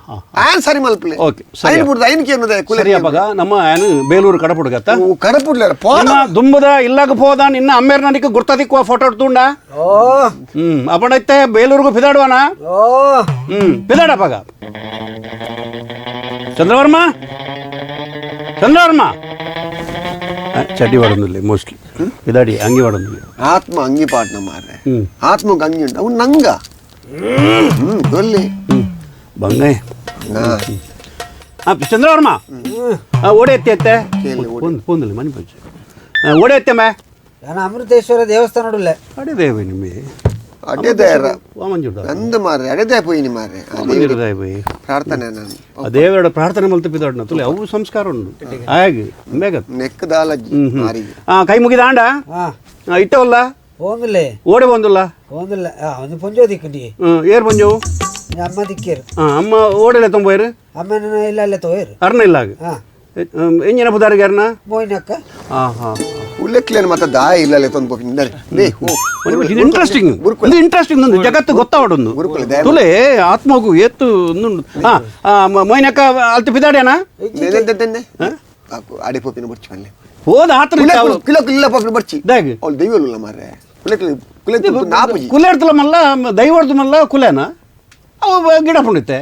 ಆನ್ ಸರಿ ಮಲ್ಪಲೆ ಓಕೆ ಸರಿ ಐನ್ ಬಿಡ್ದು ಐನ್ ಕೇರ್ನುದೆ ಸರಿ ಅಪ್ಪಗ ನಮ್ಮ ಆನು ಬೇಲೂರು ಕಡಪುಡ್ಗತ್ತ ಕಡಪುಡ್ಲ ಪಾಡು ದುಂಬದ ಇಲ್ಲಾಗ ಪೋದ ನಿನ್ನ ಅಮ್ಮೇರ್ ನನಗೆ ಗುರ್ತದಿಕ್ಕುವ ಫೋಟೋ ಇಡ್ತುಂಡ ಓ ಅಪ್ಪಡೈತೆ ಬೇಲೂರಿಗೂ ಪಿದಾಡುವನ ಓ ಪಿದಾಡಪ್ಪಗ ಚಂದ್ರವರ್ಮ ಚಡ್ಡಿ ವಾಡೊಂದಿಲ್ಲ ಮೋಸ್ಟ್ಲಿ ಪಿದಾಡಿ ಅಂಗಿ ವಾಡೊಂದಿಲ್ಲ ಆತ್ಮ ಅಂಗಿ ಪಾಟ್ನ ಮಾರ್ರೆ ಆತ್ಮಕ್ಕೆ ಅಂಗಿ ಉಂಟು ಅವ್ನು ನಂಗ ಗೊಲ್ಲಿ ಬಂಗಾಯ ಚಂದ್ರವರ್ಮ ಓಡೆ ಎತ್ತೆ ಪೋಂದಿಲ್ಲ ಮನೆ ಪಂಚ ಓಡೆ ಎತ್ತೆ ಮೇ ನಾನು ಅಮೃತೇಶ್ವರ ದೇವಸ್ಥಾನ ನೋಡಲ್ಲ ಅಡೆ ದೇವ ನಿಮಗೆ ಅಡೆದಾರ ವಾಮಂಜುಡ ನಂದು ಮಾರ್ರೆ ಅಡೆದಾಯ ಪೋಯಿನಿ ಮಾರ್ರೆ ವಾಮಂಜುಡದಾಯ പോയി ಪ್ರಾರ್ಥನೆ ನಾನು ದೇವರ ಪ್ರಾರ್ಥನೆ ಮಲ್ತ ಪಿದಾಡ್ನ ತುಲೆ ಅವು ಸಂಸ್ಕಾರ ಉಂಟು ಹಾಗೆ ಬೇಗ ನೆಕ್ಕದಾಲ ಮಾರಿಗೆ ಕೈ ಮುಗಿದಾಂಡ ಇಟ್ಟವಲ್ಲ ಹೋಗಿಲ್ಲೇ ಓಡೆ ಬಂದಿಲ್ಲ ಹೋಗಿಲ್ಲ ಒಂದು ಪುಂಜೋ ದಿಕ್ಕಿ ಏರ್ ಬಂಜವು ಅಮ್ಮ ದಿಕ್ಕೇರು ಅಮ್ಮ ಓಡೆಲ್ಲ ತೊಂಬೋಯ್ರು ಅಮ್ಮನ ಇಲ್ಲ ಅಲ್ಲೇ ತೋಯರು ಅರ್ನ ಇಲ್ಲ ಎಂಜಿನ ಪುದಾರಿಗೆ ಅರ್ನ ಮೋಯ್ನಕ್ಕ ಉಲ್ಲೆಕ್ಲೇನು ಮತ್ತೆ ದಾಯ ಇಲ್ಲ ತಂದು ಹೋಗಿ ಇಂಟ್ರೆಸ್ಟಿಂಗ್ ಇದು ಇಂಟ್ರೆಸ್ಟಿಂಗ್ ಒಂದು ಜಗತ್ತು ಗೊತ್ತಾವಡೊಂದು ತುಲೆ ಆತ್ಮಗು ಎತ್ತು ಮೊಯ್ನಕ್ಕ ಅಲ್ತು ಪಿದಾಡ್ಯಾನ ಅಡೆ ಪೋಪಿನ ಬರ್ಚಿ ಮಲ್ಲೆ ಹೋದ ಆತರ ಕಿಲೋ ಕಿಲ್ಲ ಪೋಪಿನ ಬರ್ಚಿ ದಾಗಿ ಅವ್ಳು ದೈವಲ್ಲ ಮಾರ್ರೆ ನಾಪುಜಿ ಕುಲೆಡ್ತಲ ಮಲ್ಲ ದೈವಡ್ದು ಮಲ್ಲ ಕುಲೇನ ಅವು ಗಿಡ ಪುಂಡಿತ್ತೆ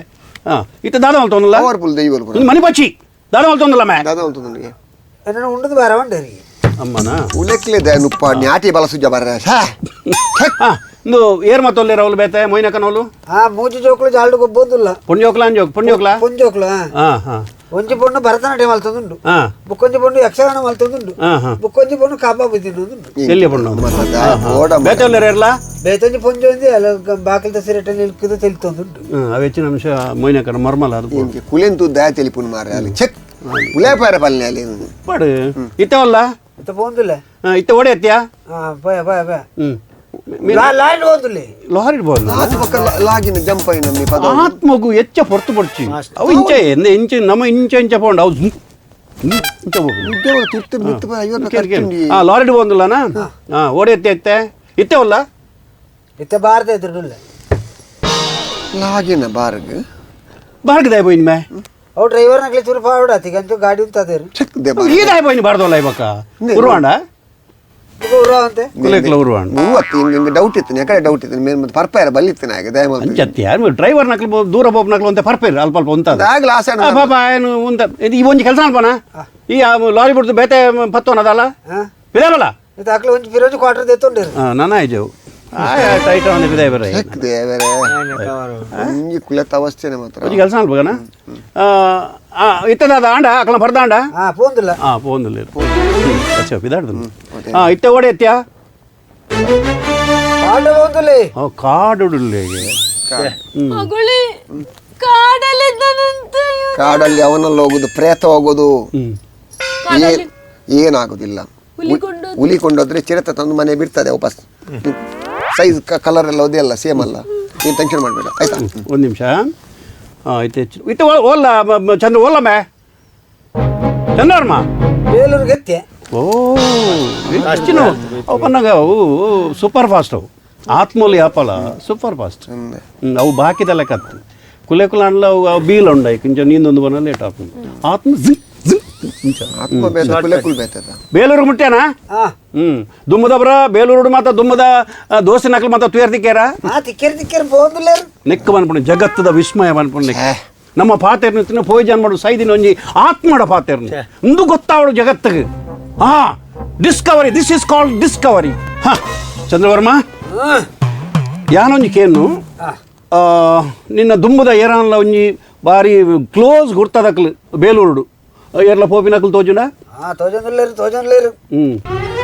ಇತ್ತ ದಾದ ಮಲ್ತೊಂದಲ್ಲ ಪವರ್ಫುಲ್ ದೈವಲ್ ಮನಿ ಬಚ್ಚಿ ದಾದ ಮಲ್ತೊಂದಲ್ಲ ಮೇ ದಾದ ಹೇಳ್ತು ನನಗೆ ನಾನು ಉಂಡದು ಬೇರೆ ಬಂಡೇರಿ ಅಮ್ಮನ ಉಲ್ಲೆಕ್ಲೆ ನುಪ್ಪ ನ್ಯಾಟಿ ಬಲ ಸುಜ್ಜ ಬರ್ರೆ ಇಂದು ಏರ್ ಮತ್ತೊಲ್ಲೆ ರೌಲ್ ಬೇತೆ ಮೊಯ್ನಕನೋಲು ಮೂಜಿ ಜೋಕ್ಲು ಜಾಲ್ಡು ಗೊಬ್ಬೊಂದಿಲ್ಲ ಪುಣ್ಯೋಕ್ಲ ಅಂಜೋಕ್ ಪುಣ್ಯೋಕ್ಲ ಪುಂಜೋಕ್ಲು ಒಂಜಿ ಪೊಣ್ಣು ಭರತನಾಟ್ಯ ಮಲ್ತೊಂದುಂಡು ಬುಕ್ಕೊಂಜಿ ಪೊಣ್ಣು ಯಕ್ಷಗಾನ ಮಲ್ತೊಂದುಂಡು ಬುಕ್ಕೊಂಜಿ ಪೊಣ್ಣು ಕಾಬಾಬು ತಿನ್ನೋದುಂಡು ಎಲ್ಲಿ ಪುಣ್ಣ ಬೇತೆ ಒಲ್ಲೆ ರೇರ್ಲ ಬೇತೊಂಜಿ ಪೊಂಜು ಒಂದಿ ಅಲ್ಲ ಬಾಕಲ್ದ ಸಿರೆಟ ನಿಲ್ಕಿದು ತೆಲ್ತೊಂದುಂಡು ಹೆಚ್ಚಿನ ಅಂಶ ಮೊಯ್ನಕನ ಮರ್ಮಲ ಅದು ಕುಲೆಂತು ದಯ ತೆಲಿಪುನ್ ಮಾರ್ರೆ ಅಲ್ಲಿ ಚೆಕ್ ಉಲೇಪಾರ ಪಲ್ಲೆ ಅಲ್ಲಿ ಪಾಡು ಇತ್ತವಲ್ಲ ಇತ್ತ ಪೋಂದಿಲ್ಲ ಇತ್ತ ಓಡೆ ಎತ್ತ್ಯಾ ಬಯ ಬಯ ಬಯ ಲಾಯ್ಡ್ ಹೋದುಲ್ಲಿ ಲೋಹರ್ ಇಡ್ಬೋದು ಲಾಗಿನ ಜಂಪ್ ಐನ ಮಿ ಪದ ಆತ್ಮಗು ಎಚ್ಚ ಪೊರ್ತು ಪೊಡ್ಚಿ ಅವು ಇಂಚೆ ಎಂದೆ ಇಂಚೆ ನಮ್ಮ ಇಂಚ ಪೋಂಡು ಅವು ಇಂಚ ಉದ್ಯೋಗ ತುರ್ತು ಮಿತ್ತು ಲಾರಿ ಇಡ್ಬೋದಿಲ್ಲನಾ ಓಡೆ ಎತ್ತೆ ಇತ್ತವಲ್ಲ ಇತ್ತ ಭಾರತ ಎದುರುಲ್ಲ ಲಾಗಿನ ಬಾರ್ಗ್ ಬಾರ್ಗದಾಯ పోయింది మే ಅವು ಡ್ರೈವರ್ ನಕ್ಲಿ ಚೂರು ಪಾವಡ ತಿಗಂಚು ಗಾಡಿ ಉಂತಾದೇರು ಚೆಕ್ ದೆ ಬಾರ್ ಈದಾಯ పోయింది ಬಾರ್ದೋಲ್ಲ ಇವಕ್ಕ ಉರುವಾಂಡ ಉರಾವಂತೆ ಕುಲೇಕ್ಲ ಉರುವಾಂಡ ಮೂವತ್ತು ಹಿಂಗೆ ಡೌಟ್ ಇತ್ತು ಯಾಕಡೆ ಡೌಟ್ ಇತ್ತು ಮೇಲೆ ಮತ್ತೆ ಪರ್ಪಾಯರ ಬಲ್ಲಿತ್ತು ನಾಗ ದಯ ಮಾಡಿ ಅಂಚತ್ತಿ ಯಾರು ಡ್ರೈವರ್ ನಕ್ಲಿ ದೂರ ಹೋಗ್ ನಕ್ಲು ಅಂತ ಪರ್ಪೇರ್ ಅಲ್ಪ ಅಲ್ಪ ಉಂತ ದಾಗ ಲಾಸ ಪಾಪ ಏನು ಉಂತ ಈ ಒಂಜಿ ಕೆಲಸ ಅನ್ಪನ ಈ ಲಾರಿ ಬಿಡ್ತು ಬೇತೆ ಪತ್ತೋನದಲ್ಲ ಬಿದಾರಲ್ಲ ಇದು ಅಕ್ಲ ಒಂಜಿ ಫಿರೋಜಿ ಕ್ವಾರ್ಟರ್ ದೇತೊಂಡೇರು ನನ್ನ ಆಯ್ಜವು ಟೈಟ್ ಒಂದು ಬಿದಾಯ ಬರ ಚೆಕ್ ದೆ ಬೇರೆ ಹಿಂಗೆ ಕುಲೆತ ಅವಸ್ಥೆನೆ ಮಾತ್ರ ಒಂಜಿ ಕೆಲಸ ಅನ್ಪಗನ ಇತ್ತದ ಆಂಡ ಅಕ್ಲ ಬರ್ದಾಂಡ ಪೋಂದಿಲ್ಲ పోందులే అచ్చా పిదాడు ఇట్టే కూడా ఎత్తా ಆಟ ಪೋಂದಿಲ್ಲ ಕಾಡುಡುಲ್ಲೆ ಕಾಡಲ್ಲಿ ಅವನಲ್ಲಿ ಹೋಗುದು ಪ್ರೇತ ಹೋಗೋದು ಏನಾಗುದಿಲ್ಲ ಹುಲಿ ಕೊಂಡೋದ್ರೆ ಚಿರತೆ ತಂದು ಮನೆ ಬಿಡ್ತದೆ ವಾಪಸ್ ಸೈಜ್ ಕಲರ್ ಎಲ್ಲ ಅದೇ ಅಲ್ಲ ಸೇಮ್ ಅಲ್ಲ ಏನು ಟೆನ್ಷನ್ ಮಾಡಬೇಡ ಆಯ್ತಾ ಒಂದು ನಿಮಿಷ అయితే ఇట్టే ఓల్ల చంద్ర ఓల్లమే చంద్రవర్మ ಬೇಲೂರು ಗೆತ್ತೆ ఓ అచ్చిన అవు సూపర్ ఫాస్ట్ అవు ఆత్మూలి ఆపల సూపర్ ఫాస్ట్ అವು ಬಾಕಿದ ಲೆಕ್ಕತ್ತು ಕುಲೆ ಕುಲಾಂಡ್ಲ ಅವು ಬೀಲ್ ಉಂಡಾಯಿ ಕೊಂಚ ನೀಂದೊಂದು ಬನ ಲೇಟ್ ಆಪು ಆತ್ಮ ಆತ್ಮ ಬೇತ ಕುಲೆ ಕುಲ್ ಬೇತದ ಬೇಲೂರು ಮುಟ್ಟ್ಯಾನ ದುಮ್ಮದ ಬರ ಬೇಲೂರು ಮಾತ ದುಮ್ಮದ ದೋಸೆ ನಕಲ್ ಮಾತ ತುಯರ್ ತಿಕ್ಕ್ಯಾರ ತಿಕ್ಕೇರು ಪೋಂದಿಲ್ಲ ನೆಕ್ಕ ಬನ್ಪುಣಿ ಜಗತ್ತದ ವಿಸ್ಮಯ ಬನ್ಪುಣಿ ನಮ್ಮ ಪಾತೆರ್ನ ಪೋಯ್ಜನ್ ಮಾಡು ಸೈದಿನ ಒಂಜಿ ಆತ್ಮಡ ಪಾತೆರ್ನ ಇಂದು ಗೊತ್ತಾವಡು ಜಗತ್ತಿಗೆ discovery this is called discovery Chandravarma ಯಾನೊಂಜಿ ಕೇನು ನಿನ್ನ ದುಂಬದ ಏರನ್ಲ ಒಂಜಿ ಬಾರಿ ಕ್ಲೋಸ್ ಗುರ್ತದಕ್ಲು ಬೇಲೂರುಡು ಏರ್ಲ ಪೋಪಿನಕ್ಲು ತೋಜುಂಡ ತೋಜನ್ಲೇರು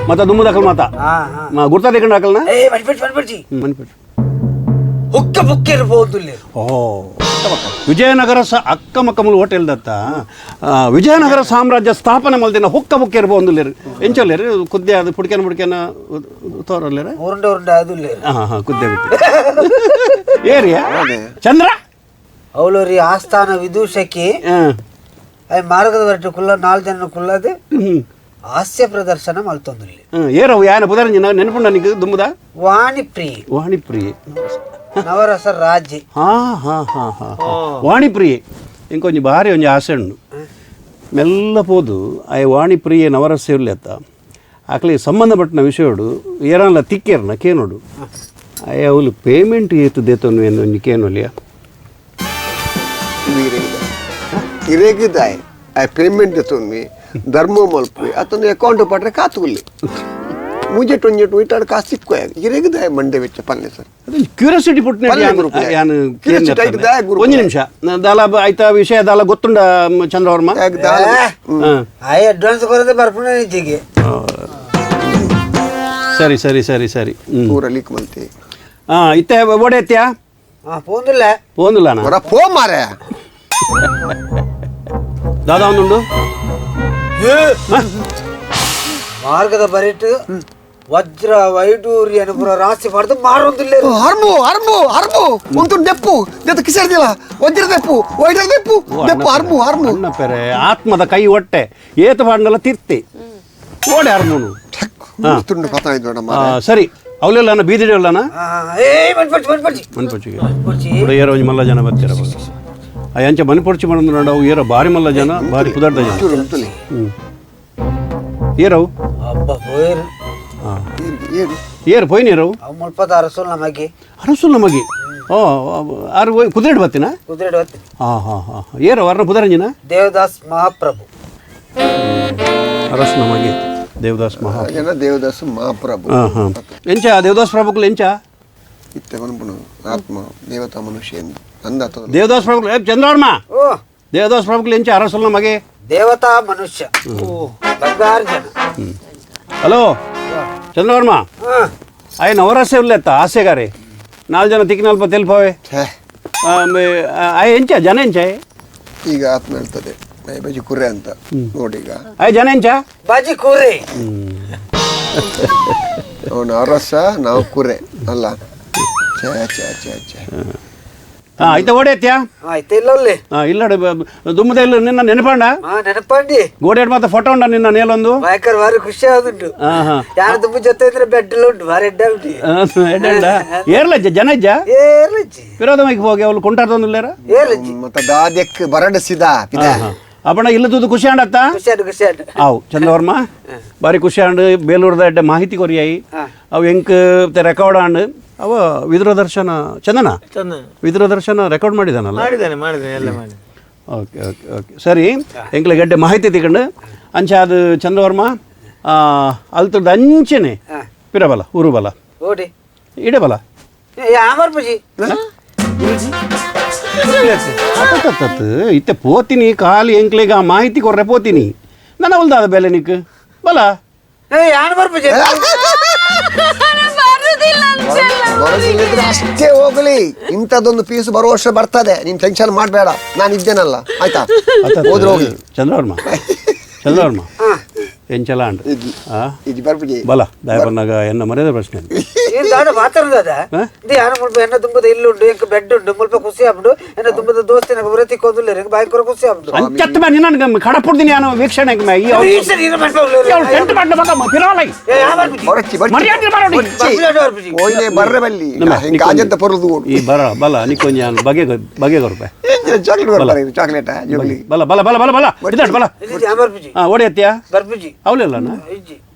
ಮತ್ತ ದುಮ್ಮದಕ್ಲು ಮಾತ ಗುರ್ತ ತೆಕೊಂಡಾಕಲ್ನ ಮಣಿಪಟ್ಟಿ ಮನಿಪಟ್ಟು ಹುಕ್ಕ ಬುಕ್ಕೇರು ಪೋಂದಿಲ್ಲ ಓ ವಿಜಯನಗರ ಅಕ್ಕಮಕ್ಕಮಲು ಹೋಟೆಲ್ ದತ್ತ ವಿಜಯನಗರ ಸಾಮ್ರಾಜ್ಯ ಸ್ಥಾಪನೆ ಮಲ್ದಿನ ಹುಕ್ಕ ಬುಕ್ಕ ಇರ್ಬೋದು ಎಂಚಲ್ಲೇರಿ ಕುದ್ದೆ ಅದು ಪುಡ್ಕೆನ ತೋರಲ್ಲೇರ ಉರುಂಡೆ ಅದು ಹಾಂ ಕುದ್ದೆ ಏರಿಯಾ ಚಂದ್ರ ಅವಳು ರೀ ಆಸ್ಥಾನ ವಿದೂಷಕಿ ಮಾರ್ಗದ ಹೊರಟು ಕುಲ್ಲ 4 ಜನ ಕುಲ್ಲದು ಹಾಸ್ಯ ಪ್ರದರ್ಶನ ಮಲ್ತೊಂದು ಏರವು ಯಾನ ಪುದರಂಜಿನ ನೆನಪುಂಡ ನಿಂಗೆ ದುಂಬುದ ವಾಣಿಪ್ರಿಯೆ ನವರಸ ರಾಜ್ಯ ವಾಣಿಪ್ರಿಯೆ ಇಂಕೊಂಚ ಭಾರಿ ಒಂಜಿ ಆಸೆ ಉಂಡು ಮೆಲ್ಲ ಪೋದು ಆ ವಾಣಿಪ್ರಿಯೆ ನವರಸ ಇರ್ಲೆತ್ತ ಆಕಲಿ ಸಂಬಂಧಪಟ್ಟಿನ ವಿಷಯಡು ಏರಲ್ಲ ತಿಕ್ಕೇರ್ನ ಕೇನೋಡು ಅಯ್ಯ ಅವಳು ಪೇಮೆಂಟ್ ಏತು ದೇತನು ಏನು ಕೇನೊಲಿಯ ಇರೇಗಿದಾಯ್ ಆ ಪೇಮೆಂಟ್ ದೇತೊನ್ನಿ ಧರ್ಮ ಮಲ್ಪಿ ಅತೊಂದು ಅಕೌಂಟ್ ಪಟ್ರೆ ಕಾತುಗುಲ್ಲಿ ಮುಂಜೆಟ್ ಒಂಜೆಟ್ ಇಟ್ಟಾಡು ಕಾಸು ಸಿಕ್ಕೋಯ ಇರೇಗಿದಾಯ ಮಂಡೆ ವೆಚ್ಚ ಪಲ್ಲೆ ಸರ್ ಕ್ಯೂರಿಯಾಸಿಟಿ ಪುಟ್ನೆ ಯಾನು ಒಂದು ನಿಮಿಷ ದಾಲ ಆಯ್ತಾ ವಿಷಯ ದಾಲ ಗೊತ್ತುಂಡ ಚಂದ್ರವರ್ಮ ಅಡ್ವಾನ್ಸ್ ಕೊರದೆ ಬರ್ಪುಣ ಈಚೆಗೆ ಸರಿ ಸರಿ ಸರಿ ಸರಿ ಊರಲಿಕ್ ಮಲ್ತಿ ಇತ್ತೆ ಓಡೆ ಎತ್ತ್ಯಾ ಪೋಂದಿಲ್ಲ ಪೋ ಮಾರೆ ದಾದಾ ಒಂದುಂಡು ಮಾರ್ಗದ ಬರಿಟ್ಟು ವಜ್ರ ವೈಡೂರ್ಯನು ಪುರ ರಾಶಿ ಪಡೆದು ಮಾರೊಂದಿಲ್ಲ ಹರ್ಮು ಒಂದು ದೆಪ್ಪು ದೆತ್ತು ಕಿಸರ್ದಿಲ್ಲ ವಜ್ರ ದೆಪ್ಪು ವೈಡರ್ ದೆಪ್ಪು ಹರ್ಮು ಅಣ್ಣ ಪೆರೆ ಆತ್ಮದ ಕೈ ಹೊಟ್ಟೆ ಏತು ಪಾಂಡಲ್ಲ ತೀರ್ತಿ ಓಡೆ ಹರ್ಮುನು ಸರಿ ಅವಳೆಲ್ಲ ಬೀದಿಡಿ ಅಲ್ಲನ ಮನ್ಪೊಚ್ಚಿಗೆ ಏರೋ ಒಂಜಿ ಮಲ್ಲ ಜನ ಬರ್ತೀರ ಆ ಅಂಚೆ ಮನ್ಪೊಡ್ಚಿ ಮಾಡೋದು ನೋಡ ಅವು ಏರೋ ಭಾರಿ ಮಲ್ಲ ಜನ ಭಾರಿ ಕುದಾಡ್ದ ಜನ ಏರವು ಏರು ಪೋಯ್ನೀರವು ಅರಸುಲ್ ನಮಗೆ ಆರು ಕುದುರೆಡ್ ಬತ್ತಿನ ಏರೋ ಅರ್ನ ಕುದರಂಜಿನ ದೇವದಾಸ್ ಮಹಾಪ್ರಭು ಅರಸು ನಮಗೆ ದೇವದಾಸ್ ಮಹಾಪ್ರಭು ಎಂಚ ದೇವದಾಸ್ ಪ್ರಭುಗಳು ಎಂಚ ಆತ್ಮ ದೇವತಾ ಮನುಷ್ಯ ದೇವದಾಸ್ ಪ್ರಭುಗಳು ಚಂದ್ರವರ್ಮ ದೇವದಾಸ್ ಪ್ರಭುಗಳು ಎಂಚ ಅರಸಲ್ ನಮಗೆ ದೇವತಾ ಮನುಷ್ಯ ಹಲೋ ಚಂದ್ರವರ್ಮ ಆಯ್ ನವರಸೆ ಉಲ್ಲೆತ್ತ ಆಸೆಗಾರೆ 4 ಜನ ತಿಕ್ಕಿನಲ್ಪ ತೆಲ್ಪವೆ ಆಯ್ ಎಂಚ ಜನ ಎಂಚ ಈಗ ಆತ್ಮ ಹೇಳ್ತದೆ ಬಜಿ ಕುರ್ರೆ ಅಂತ ನೋಡಿ ಈಗ ಆಯ್ ಜನ ಎಂಚ ಬಾಜಿ ಕುರ್ರೆ ಅವನು ಅರಸ ನಾವು ಕುರೆ ಅಲ್ಲ ಆಯ್ತಾ ಓಡೈತ್ಯಾ ಇಲ್ಲ ದುಮ್ಮದ ಇಲ್ಲ ನಿನ್ನ ನೆನಪಂಡ ಗೋಡೆಡ್ ಮಾತ್ರ ಫೋಟೋ ಉಂಡ ನಿನ್ನ ನೇಲೊಂದು ಭಾರಿ ಖುಷಿ ಆಗುಂಟು ಯಾರ ದುಮ್ಮ ಜೊತೆ ಇದ್ರೆ ಬೆಡ್ ಉಂಟು ಭಾರಿ ಏರ್ಲಜ್ಜ ಜನಜ್ಜ ವಿರೋಧವಾಗಿ ಹೋಗಿ ಅವಳು ಕೊಂಟಾಡ್ದೊಂದಿಲ್ಲೇರ ಮತ್ತೆ ದಾದ್ಯಕ್ಕೆ ಬರಡಿಸಿದ ಅಪ್ಪಣ ಇಲ್ಲದ ಖುಷಿ ಆಂಡತ್ತ ಅವು ಚಂದ್ರವರ್ಮ ಬಾರಿ ಖುಷಿ ಆಂಡ್ ಬೇಲೂರದ ಎಡ್ಡೆ ಮಾಹಿತಿ ಕೊರಿಯಾಯಿ ಅವು ಎಂಕ್ ರೆಕಾರ್ಡ್ ಆಂಡ್ ಅವ ವಿದುರದರ್ಶನ ಚಂದನ ವಿದುರದರ್ಶನ ರೆಕಾರ್ಡ್ ಮಾಡಿದಾನಲ್ಲ ಓಕೆ ಓಕೆ ಓಕೆ ಸರಿ ಎಂಕ್ಲೆ ಗಡ್ಡೆ ಮಾಹಿತಿ ತಿಕೊಂಡು ಅಂಚೆ ಅದು ಚಂದ್ರವರ್ಮ ಅಲ್ತದ ಅಂಚೆನೆ ಪಿರಬಲ ಉರುಬಲ ಇಡಬಲ ಇತ್ತೆ ಪೋತೀನಿ ಖಾಲಿ ಎಂಕ್ಲೆಗ ಮಾಹಿತಿ ಕೊರ್ರೆ ಪೋತೀನಿ ನನ್ನ ಅವಲ್ದಾದ ಬೆಲೆ ನಿಕ್ ಬಲ ಅಷ್ಟೇ ಹೋಗ್ಲಿ ಇಂಥದ್ದೊಂದು ಪೀಸ್ ಬರೋ ವರ್ಷ ಬರ್ತದೆ ನೀನ್ ಟೆನ್ಷನ್ ಮಾಡಬೇಡ ನಾನು ಇದ್ದೇನಲ್ಲ ಆಯ್ತಾ ಹೋದ್ರೆ ಹೋಗಿ ಚಂದ್ರವರ್ಮ ಎಂಚಲ ಅಂಡ್ ಬಲ ದಯಪನ್ನಾಗ ಎನ್ನ ಮರ್ಯಾದೆ ಪ್ರಶ್ನೆ ಎನ್ನ ತುಂಬದ ಇಲ್ಲುಂಡು ಎಂಕ್ ಬೆಡ್ ಉಂಡು ಮುಲ್ಪ ಖುಷಿ ಆಗ್ಬಿಡು ಎನ್ನ ತುಂಬದ ದೋಸ್ತಿನ ವ್ರತಿ ಕೊಂದಿಲ್ಲ ಬಾಯ್ಕೊರ ಖುಷಿ ಆಗ್ಬಿಡು ಅಂಚತ್ತ ಬಾ ನಿನ್ನ ಕಡಪುಡ್ತೀನಿ ನಾನು ವೀಕ್ಷಣೆ ಬರ್ರೆ ಬಲ್ಲಿ ಕಾಜಂತ ಪರದು ಈ ಬರ ಬಲ ನಿಕ್ಕೊಂಜಿ ನಾನು ಬಗೆ ಕೊರ್ಪೆ ಚಾಕ್ಲೇಟ್ ಬಲ ಬಲ ಬಲ ಬಲ ಬಲ ಇದಾಡ್ ಬಲ ಓಡಿಯತ್ಯಾ ಅವಳೆಲ್ಲ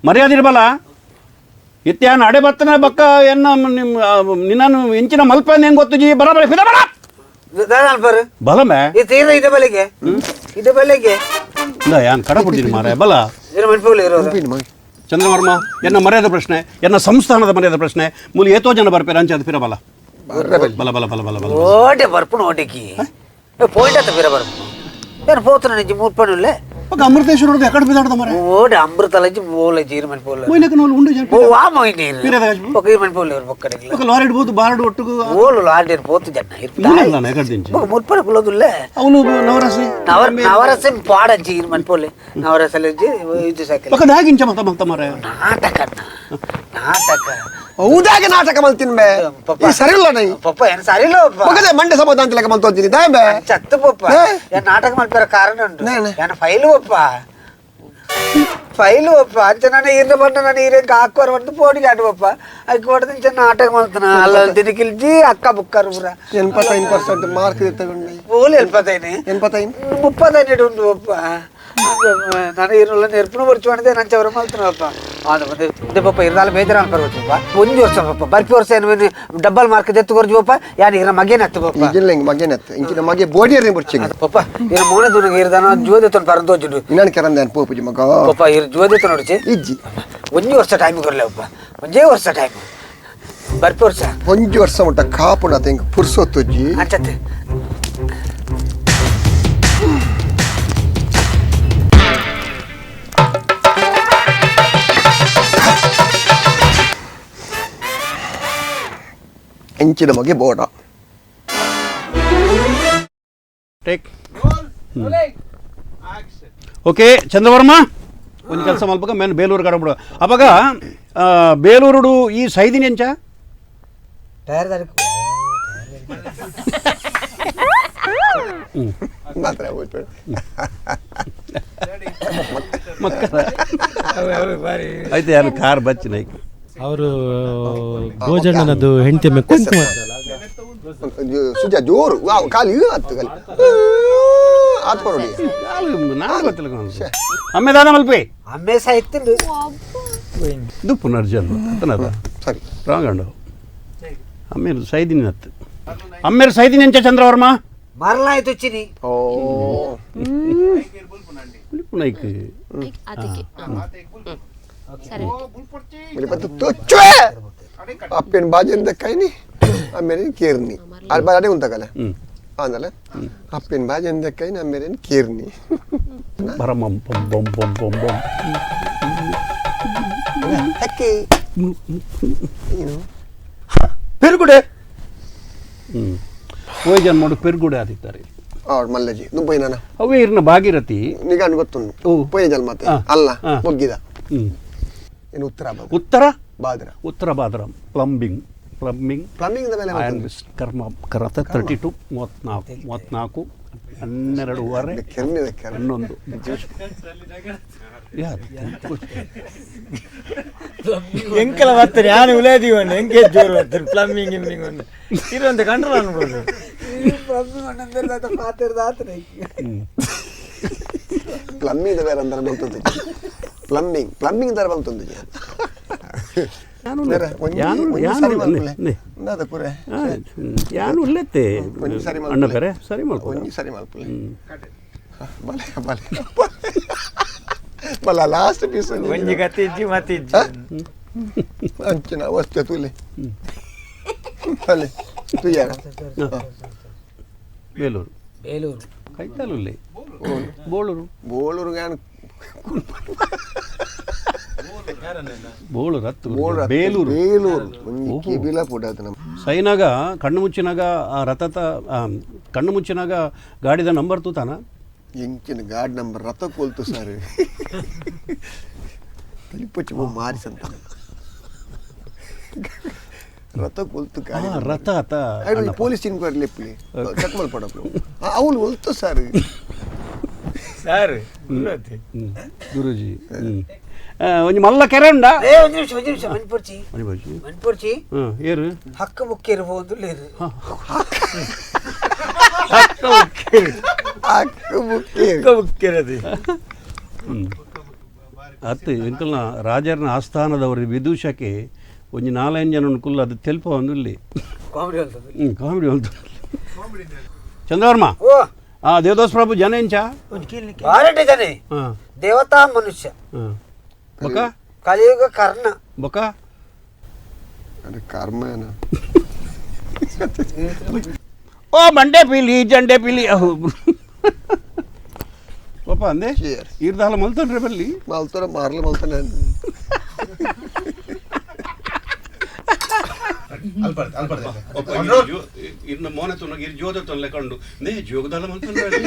ಮರ್ಯಾದಿರ ಬಲ ಇತ್ಯಾನ ಅಡೆ ಬತ್ತನ ಬಕ್ಕ ಎನ್ನ ನಿನ್ನನ್ನು ಇಂಚಿನ ಮಲ್ಪ ಹೆಂಗ್ ಗೊತ್ತು ಜಿ ಬರ ಬಲ ಬಲ ಬಲಮೆ ಇಲ್ಲ ಯಾನ್ ಕಡ ಬಿಡ್ತೀನಿ ಮಾರ ಬಲ ಚಂದ್ರವರ್ಮ ಎನ್ನ ಮರ್ಯಾದ ಪ್ರಶ್ನೆ ಎನ್ನ ಸಂಸ್ಥಾನದ ಮರ್ಯಾದ ಪ್ರಶ್ನೆ ಮೂಲ ಏತೋ ಜನ ಬರ್ಪೇರ ಅಂಚೆ ಅದು ಫಿರ ಬಲ ಬಲ ಬಲ ಬಲ ಬಲ ಬಲ ಓಟೆ ಬರ್ಪುಣ ಓಟೆಕಿ ಪಾಯಿಂಟ್ ಆತ ಫಿರ ಬರ್ಪುಣ ಏನು ಪೋತನ ನಿಜ ಮೂರ್ಪಣುಲ್ಲೆ ఒక అమృతేశ్వరుడు ఎక్కడ బిదాడదా మరి ఓడి అమృతలకి పోలే జీరమని పోలే పోయినాక నువ్వు ఉండు చెప్పు వా మోయిని ఒక ఈరమని పోలే ఒక్కడికి ఒక లారెడ్ పోతు బారడు ఒట్టుకు ఓలు లాడేరు పోతు జన్న ఊళ్ళో ఎక్కడి నుంచి ఒక ముప్పై కులదులే అవును నవరసి నవరసం పాడంచి ఈరమని పోలే నవరసలు ఇది సైకిల్ ఒక దాగించమంత మొత్తం మరి ನಾಟಕ ಹೌದಾಗೆ ನಾಟಕ ಮಲ್ತೀನಿ ಬೇ ಈ ಸರಿ ಇಲ್ಲ ನೈ ಪಪ್ಪ ಏನು ಸರಿ ಇಲ್ಲ ಮಗದೆ ಮಂಡೆ ಸಮಾಧಾನ ಮಲ್ತೋತೀನಿ ದಾಯ ಬೇ ಚತ್ತು ಪಪ್ಪ ಏನು ನಾಟಕ ಮಲ್ಪೇರ ಕಾರಣ ಉಂಟು ಏನು ಫೈಲು ಪಪ್ಪ ಫೈಲು ಪಪ್ಪ ಅಂಚೆ ನಾನು ಈರ್ನ ಬಂದು ನಾನು ಈರೇನು ಹಾಕೋರು ಬಂದು ಪೋಡಿಗೆ ಆಡು ಪಪ್ಪ ಅದಕ್ಕೆ ಹೊಡೆದು ನಾಟಕ ಮಾಡ್ತಾನ ಅಲ್ಲ ದಿನಕ್ಕಿಲ್ಜಿ ಅಕ್ಕ ಬುಕ್ಕಾರು ಪೂರ 85% ಮಾರ್ಕ್ ತಗೊಂಡು ಓಲಿ 85 35 ಉಂಟು ಪಪ್ಪ ನಾನು ಈರುಳ್ಳಿ ನೆರ್ಪು ಬರ್ಚುವಂಡೆ ನಾನು ಚವರ ಮಾಡ್ತಾನಪ್ಪ ಅದು ಮತ್ತೆ ಪಪ್ಪ ಇರಲ್ಲ ಬೇಜಾರು ಅನ್ಕೊಳ್ಬೇಕಪ್ಪ ಒಂದು ವರ್ಷ ಪಪ್ಪ ಬರ್ಪಿ ವರ್ಷ ಏನು ಡಬ್ಬಲ್ ಮಾರ್ಕ್ ಎತ್ತು ಕೊರ್ಜು ಪಪ್ಪ ಯಾರು ಈಗ ಮಗೇನ ಹತ್ತು ಪಪ್ಪ ಇಲ್ಲ ಹಿಂಗೆ ಮಗೇನ ಹತ್ತು ಇಂಚಿನ ಮಗೆ ಬೋಡಿಯರ್ ಬರ್ಚಿ ಪಪ್ಪ ಇರ ಮೂನೆ ದುನಿಗೆ ಇರ್ದಾನ ಜೋದಿತ್ತು ಬರಂದೋಜುಡು ಇನ್ನೇನು ಕೆರಂದ ಪೋಪುಜಿ ಮಗ ಪಪ್ಪ ಇರ ಜೋದಿತ್ತು ನೋಡಿಸಿ ಇಜ್ಜಿ ಒಂದು ವರ್ಷ ಟೈಮ್ ಕೊರಲೆಪ್ಪ ಒಂದೇ ವರ್ಷ ಟೈಮ್ ಬರ್ಪಿ ವರ್ಷ ಒಂದು ವರ್ಷ ಮುಟ್ಟ ಕಾಪುಣ ಹಿಂಗೆ ಪುರ್ಸೊತ್ತುಜ್ಜಿ ಅನ್ಸತ್ತೆ ಇಂಚಿನ ಮಗೆ ಬೋಡ ಟೇಕ್ ಓಕೆ ಚಂದ್ರವರ್ಮ ಒಂದು ಕೆಲಸ ಮಲ್ಪಗ ಮೇನ್ ಬೇಲೂರು ಕಡೆ ಬಿಡು ಅವಾಗ ಬೇಲೂರುಡು ಈ ಸೈದಿನಿ ಎಂಚ ಟೈರ್ ಮಾತ್ರ అయితే ಯಾರು ಕಾರ್ ಬಚ್ಚಿನ ಅವರು ಗೋಜಣ್ಣನದು ಹೆಂಡತಿ ಮೇಲೆ ಕುಂತು ಸುಜಾ ಜೋರು ಕಾಲು ಹತ್ತು ಕಾಲು ಆತ್ ಬರೋಡಿ నాకు ಗೊತ್ತಿಲ್ಲ అమ్మేదానా మలిపి అమ్మేసా ఎత్తిండు ಇದು ಪುನರ್ಜನ್ಮ ಅತನದ ಸರಿ ರಾಂಗ್ ಅಂಡು ಅಮ್ಮೇರು ಸೈದಿನಿ ನತ್ತು ಅಮ್ಮೇರು ಸೈದಿನಿ ಎಂಚ ಚಂದ್ರವರ್ಮ మరలా అయితే వచ్చింది ಓ పునైకి ಅಪ್ಪೇನು ಬಾಜಿ ಅಂತ ಕೈನಿ ಆಮೇಲೆ ಕೇರ್ನಿ ಅಲ್ಲಿ ಬಾಜೆ ಉಂತಾಗಲ್ಲ ಆಂದಲ್ಲ ಅಪ್ಪೇನು ಬಾಜಿ ಅಂತ ಕೈನಿ ಆಮೇಲೆ ಕೇರ್ನಿ ಬರಮಂ ಪಂ ಬಂ ಬಂ ಬಂ ಬಂ ಹಕ್ಕಿ ಏನು పెరుగుడే ಹೋಯ್ ಜನ್ಮಡು ಪೆರ್ಗುಡೆ ಆದಿತ್ತಾರೆ ಅವ್ರು ಮಲ್ಲಜಿ ನುಬ್ಬೈನ ಅವೇ ಇರ್ನ ಭಾಗೀರಥಿ ನಿಗಾನ್ ಗೊತ್ತುಂಡು ಓ. ಪೊಯ್ಯ ಜಲ್ಮತೆ ಅಲ್ಲ ಒಗ್ಗಿದ ಹ್ಮ್ ಏನು ಉತ್ತರ ಉತ್ತರ ಬಾದ್ರ ಉತ್ತರ ಭಾದ್ರಂ ಪ್ಲಂಬಿಂಗ್ ಪ್ಲಂಬಿಂಗ್ ಮೇಲೆ ಕರ್ಮ ಕರತ 32 34 12 ಕೆರ್ನಿದೆ ಕೆರ್ 11 ಎಂಕಲ ಬರ್ತಾರೆ ಯಾನು ಉಲೇದಿವಣ್ಣ ಎಂಕೆ ಜೋರು ಬರ್ತಾರೆ ಪ್ಲಂಬಿಂಗ್ ಗಿಂಬಿಂಗ್ ಒಂದು ಇರುವಂತ ಕಂಡ್ರಲ್ಲ ಅನ್ಬೋದು ಪ್ಲಂಬಿಂಗ್ ಬೇರೆ ಅಂದ್ರೆ ಬಂತಂದು ಪ್ಲಂಬಿಂಗ್ ತರ ಬಂತಂದು ಯಾನು ಇಲ್ಲತ್ತೆ ಅಣ್ಣ ಬೇರೆ ಸರಿ ಮಾಡ್ಕೊ ಸರಿ ಮಾಡ್ಕೊಳ್ಳಿ ಬಲೆ ಬಲೆ ಬಲ ಲಾಸ್ಟ್ ಪೀಸ್ ಒಂಜಿ ಕತ್ತಿಜ್ಜಿ ಮತ್ತಿಜ್ಜಿ ಅಂಚಿನ ವಸ್ತು ತುಲೆ ಬಲೆ ತುಯ್ಯಾರ ಬೇಲೂರು ಬೇಲೂರು ಕೈತಾಲುಲ್ಲೆ ಬೋಳೂರು ಬೋಳೂರು ಗಾನ ಬೋಳೂರು ಹತ್ತು ಬೇಲೂರು ಬೇಲೂರು ಒಂದು ಕಿಬಿಲ ಪುಡಾದ ನಮ್ಮ ಸೈನಾಗ ಕಣ್ಣು ಮುಚ್ಚಿನಾಗ ಆ ರಥತ ಕಣ್ಣು ಮುಚ್ಚಿನಾಗ ಗಾಡಿದ ನಂಬರ್ ತೂತಾನ ಎಂಚಿನ ಗಾಡ್ ನಂಬರ್ ರಥ ಕೊಲ್ತು ಸರ್ ತಲಿಪಚ್ಚಿ ಮಾರಿಸಂತ ರಥ ಕೊಲ್ತು ಗಾಡಿ ರಥ ಆತ ಪೊಲೀಸ್ ಇನ್ಕ್ವೈರಿ ಲೆಪ್ಪಲಿ ಚೆಕ್ ಮಾಡ್ಕೊಡಪ್ಪ ಅವಳು ಹೊಲ್ತು ಸರ್ ಸಾರು ಗುರೂಜಿ ಒಂಜಿ ಮಲ್ಲ ಕೆರೆ ಉಂಡ ಒಂದು ನಿಮಿಷ ಮಣಿಪುರ್ಚಿ ಏರು ಹಕ್ಕ ಬುಕ್ಕಿರು ಹೋದು ಲೇರು ಬುಕ್ಕಿರದು ಅತ್ತು ಎಂಕಲ್ನ ರಾಜರ್ನ ಆಸ್ಥಾನದವರ ವಿದೂಷಕ್ಕೆ ಒಂಜಿ 4 ಜನ ಕುಲ್ಲ ಅದು ತೆಲ್ಪ ಒಂದು ಇಲ್ಲಿ ಕಾಮಿಡಿ ಹೇಳ್ತದೆ ಕಾಮಿಡಿ ಒಂದು ಚಂದ್ರವರ್ಮ ಓ ದೇವದಾಸ್ ಪ್ರಭು ಜನ ಎಂಚ ಬಾರಟೆ ಜನೆ ದೇವತಾ ಮನುಷ್ಯ ಬೊಕ ಕಲಿಯುಗ ಕರ್ಣ ಬೊಕ ಅರೆ ಕರ್ಮನ ಓ ಮಂಡೆ ಪೀಲಿ ಜಂಡೆ ಪೀಲಿ ಪಾಪ ಅಂದೆ ಇರ್ದಾಲ ಮಲ್ತನ್ರಿ ಬಲ್ಲಿ ಮಲ್ತಾರ ಮಾರ್ಲ ಮಲ್ತಾನೆ ಇನ್ನು ಮೋನೆ ತುನಗಿರ್ ಜೋದ ತೊನ್ಲೆ ಕಂಡು ನೇ ಜೋಗದಾಲ ಮಲ್ತನ್ರಿ